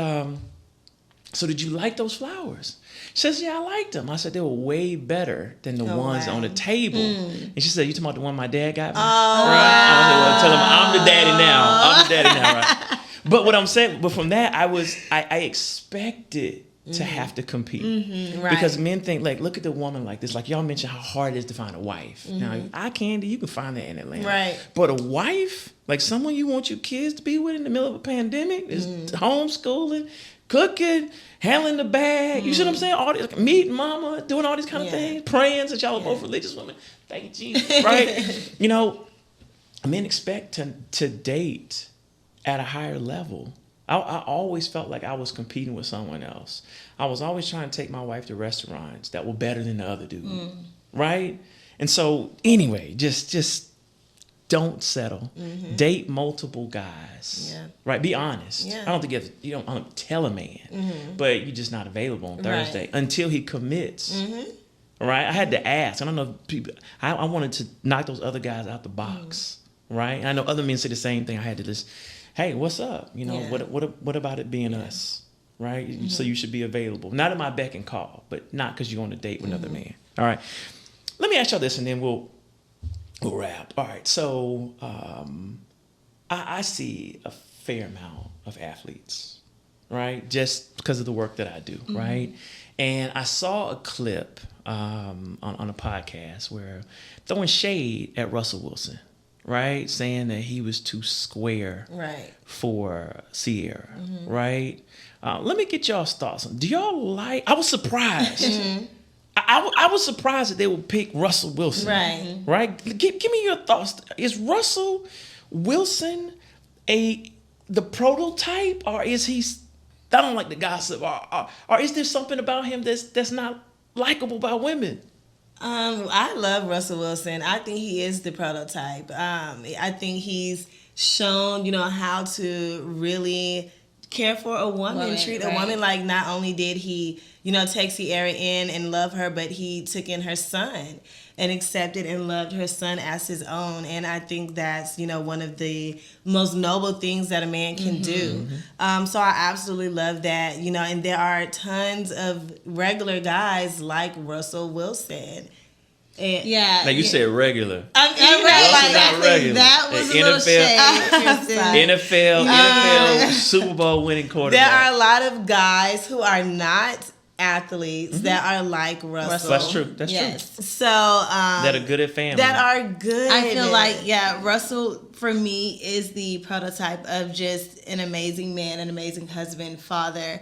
so did you like those flowers? She says, yeah, I liked them. I said, they were way better than the ones on the table. And she said, you talking about the one my dad got me? Right? I said, well, tell him I'm the daddy now. I'm the daddy now, right? But what I'm saying, but from that, I expected to have to compete. Right. Because men think, like, look at the woman like this. Like, y'all mentioned how hard it is to find a wife. Now, you can find that in Atlanta. Right. But a wife, like someone you want your kids to be with in the middle of a pandemic, is homeschooling, cooking, handling the bag. You see what I'm saying? All this, meeting mama, doing all these kind of things, praying since y'all are both religious women. Thank you, Jesus. Right? You know, men expect to date at a higher level. I always felt like I was competing with someone else. I was always trying to take my wife to restaurants that were better than the other dude. Right? And so anyway, just don't settle. Date multiple guys. Yeah. Right? Be honest. Yeah. I don't think you don't tell a man, but you're just not available on Thursday until he commits. Right? I had to ask. I don't know if people. I wanted to knock those other guys out the box. Right? And I know other men say the same thing. I had to just, hey, what's up? You know, what about it being us? Right? So you should be available. Not at my beck and call, but not because you're on a date with another man. All right. Let me ask y'all this, and then we'll wrap. All right. So I see a fair amount of athletes, right? Just because of the work that I do, right? And I saw a clip on a podcast where throwing shade at Russell Wilson, right? Saying that he was too square for Sierra, right? Let me get y'all's thoughts. Do y'all like? I was surprised. I was surprised that they would pick Russell Wilson. Right? Give me your thoughts. Is Russell Wilson the prototype, or is he? I don't like the gossip. Or is there something about him that's not likable by women? I love Russell Wilson. I think he is the prototype. I think he's shown, how to really care for a woman, treat a woman like not only did he, take Sierra in and love her, but he took in her son and accepted and loved her son as his own. And I think that's, one of the most noble things that a man can do. So I absolutely love that, and there are tons of regular guys like Russell Wilson. And, Like you said, regular. I'm not regular. That was a little shade. NFL Super Bowl winning quarterback. There are a lot of guys who are not athletes that are like Russell. That's true. That's true. So that are good at family. That are good. I feel like Russell for me is the prototype of just an amazing man, an amazing husband, father.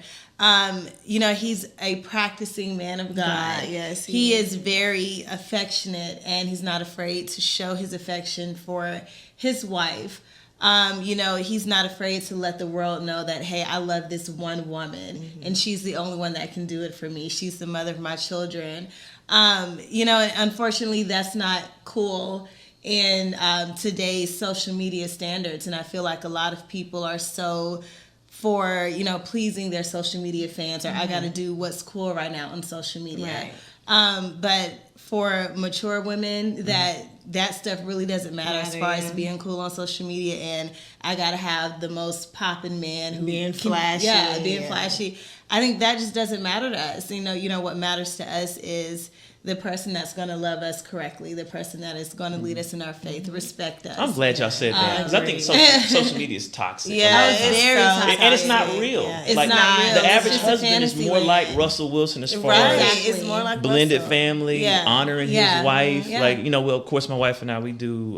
He's a practicing man of God. Yes, he is very affectionate, and he's not afraid to show his affection for his wife. He's not afraid to let the world know that, hey, I love this one woman, and she's the only one that can do it for me. She's the mother of my children. Unfortunately, that's not cool in today's social media standards, and I feel like a lot of people are so for pleasing their social media fans, or I got to do what's cool right now on social media. But for mature women, that stuff really doesn't matter as far as being cool on social media, and I got to have the most poppin' man who being flashy. Flashy. I think that just doesn't matter to us. What matters to us is the person that's going to love us correctly, the person that is going to lead us in our faith, respect us. I'm glad y'all said that, because I think social media is toxic. It's very toxic. And it's not real. It's not real. The average It's husband is more like Russell Wilson as far as It's more like blended Russell. family, honoring his wife. Yeah. Like, of course, my wife and I, we do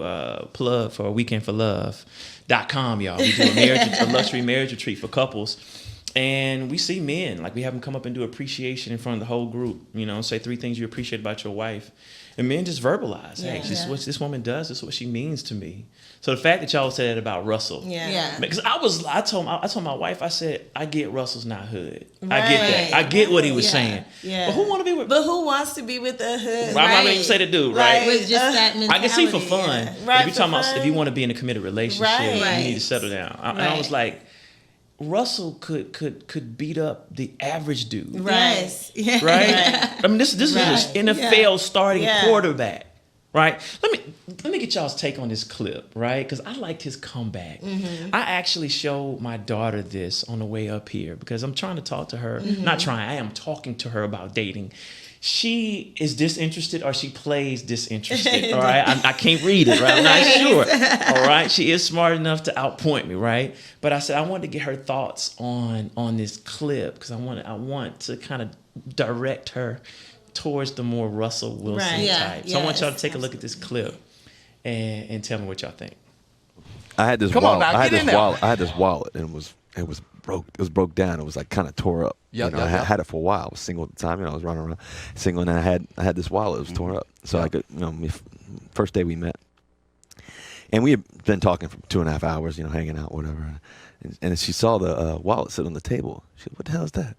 plug for weekendforlove.com, y'all. We do a luxury marriage retreat for couples. And we see men, like we have them come up and do appreciation in front of the whole group, say 3 things you appreciate about your wife. And men just verbalize, hey, this is what this woman does, this is what she means to me. So the fact that y'all said that about Russell. Yeah. Because I told my wife, I said, I get Russell's not hood. Right. I get that. I get what he was saying. Yeah. But who wants to be with the hood? I'm not even say the dude, right? With just that mentality. I can see for fun. Yeah. Right, if you're talking about if you want to be in a committed relationship, right. you need to settle down. And I was like, Russell could beat up the average dude. Right. Right? I mean, this is an NFL starting quarterback. Right? Let me get y'all's take on this clip, right? Because I liked his comeback. Mm-hmm. I actually showed my daughter this on the way up here because I'm trying to talk to her. Mm-hmm. Not trying, I am talking to her about dating. She is disinterested or she plays disinterested, all right? I can't read it, right? I'm not sure, all right? She is smart enough to outpoint me, right? But I said I wanted to get her thoughts on this clip because I want to kind of direct her towards the more Russell Wilson type. So I want y'all to take a look at this clip and tell me what y'all think. I had this wallet. I had this wallet and it was broke. It was broke down. It was like kind of tore up. I had it for a while. I was single at the time. I was running around single, and I had this wallet. It was torn up. So I could, first day we met, and we had been talking for 2.5 hours, hanging out, whatever. And she saw the wallet sit on the table. She said, "What the hell is that?"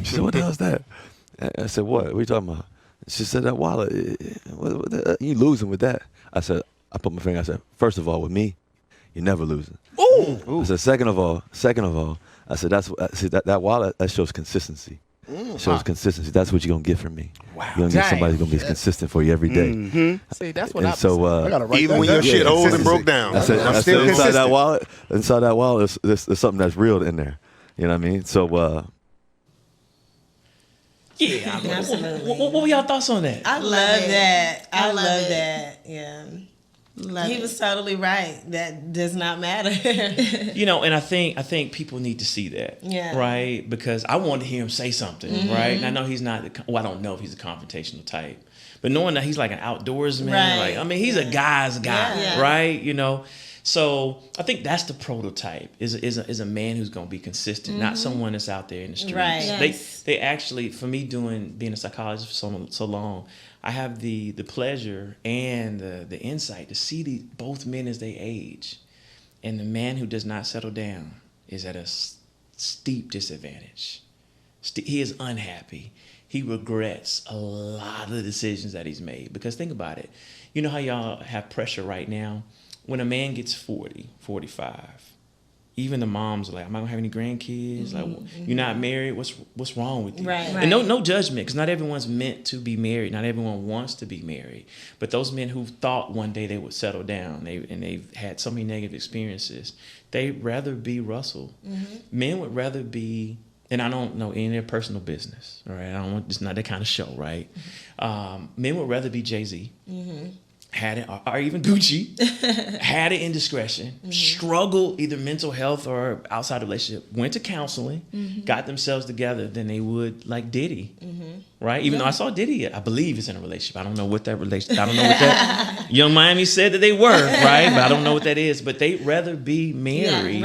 She said, "What the hell is that?" I said, "What are you talking about?" She said, "That wallet, you losing with that." I said, I put my finger, I said, "First of all, with me, you're never losing." Ooh. I said, second of all, I said, that wallet, that shows consistency. Shows consistency. That's what you're going to get from me. Wow. You're going to get somebody who's going to be consistent for you every day. Mm-hmm. See, that's what I gotta write even when your shit old and broke down. I said inside that wallet, there's something that's real in there. You know what I mean? So, yeah, absolutely. What were y'all thoughts on that? I love that. I love that. Yeah. He was totally right. That does not matter. And I think people need to see that. Yeah. Right? Because I wanted to hear him say something, right? And I know he's not, I don't know if he's a confrontational type. But knowing that he's like an outdoorsman, he's a guy's guy, right? So I think that's the prototype is a man who's going to be consistent, not someone that's out there in the streets. Right. Yes. They actually, for me being a psychologist for so long, I have the pleasure and the insight to see both men as they age. And the man who does not settle down is at a steep disadvantage. He is unhappy. He regrets a lot of the decisions that he's made. Because think about it. You know how y'all have pressure right now? When a man gets 40, 45, even the moms are like, "I'm not gonna have any grandkids. Like, you're not married. What's wrong with you?" Right. And no judgment, because not everyone's meant to be married. Not everyone wants to be married. But those men who thought one day they would settle down, they've had so many negative experiences, they'd rather be Russell. Mm-hmm. Men would rather be, and I don't know any of their personal business. All right, it's not that kind of show, right? Mm-hmm. Men would rather be Jay-Z. Mm-hmm. Had it, or even Gucci, had an indiscretion, struggled either mental health or outside relationship, went to counseling, got themselves together than they would like Diddy, right? Even though I saw Diddy, I believe is in a relationship. I don't know what that relationship, I don't know what that, Young Miami said that they were, right? But I don't know what that is. But they'd rather be married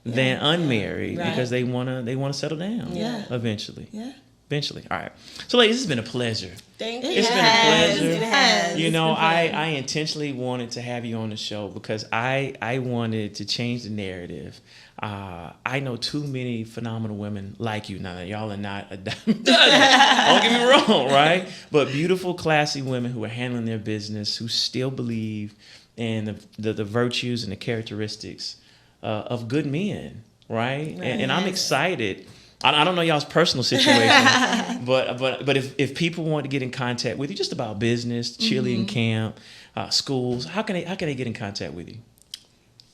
than unmarried because they wanna settle down eventually. Yeah. Eventually. All right. So, ladies, it's been a pleasure. Thank you. It's been a pleasure. It has. I intentionally wanted to have you on the show because I wanted to change the narrative. I know too many phenomenal women like you. Now, y'all are not a dime a dozen. Don't get me wrong, right? But beautiful, classy women who are handling their business, who still believe in the virtues and the characteristics of good men, right? And I'm excited. I don't know y'all's personal situation, but if people want to get in contact with you just about business, cheerleading camp, schools, how can they get in contact with you?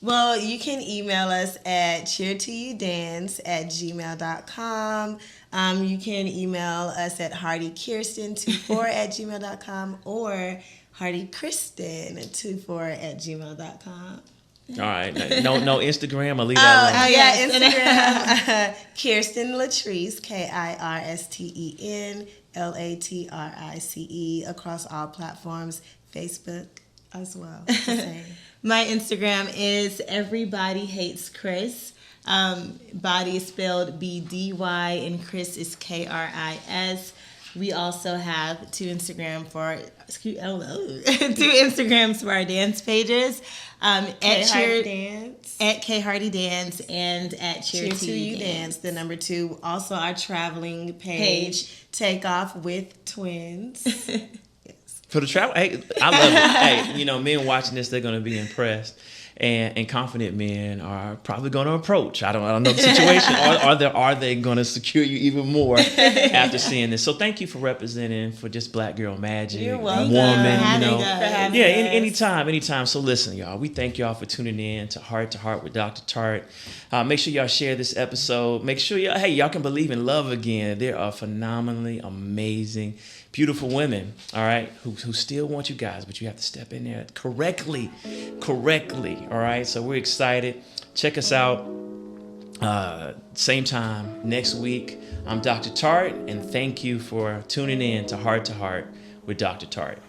Well, you can email us at cheertoyoudance@gmail.com. You can email us at hardykirsten24@gmail.com or hardykristen24@gmail.com. All right. No Instagram. I'll leave that alone. Instagram. Kirsten Latrice, KirstenLatrice across all platforms, Facebook as well. My Instagram is Everybody Hates Chris. Body is spelled BDY, and Chris is KRIS. We also have two Instagrams for our dance pages. At K Hardy Dance and at Cheer to You Dance, the number 2. Also our traveling page. Take Off with Twins. For the travel, hey, I love it. Hey, men watching this, they're gonna be impressed. And confident men are probably going to approach. I don't know the situation. Are they going to secure you even more after seeing this? So thank you for representing for just Black Girl Magic. You're welcome. Woman, anytime. So listen, y'all. We thank y'all for tuning in to Heart with Dr. Tartt. Make sure y'all share this episode. Make sure y'all can believe in love again. There are phenomenally amazing, beautiful women, all right, who still want you guys, but you have to step in there correctly, all right? So we're excited. Check us out same time next week. I'm Dr. Tartt, and thank you for tuning in to Heart with Dr. Tartt.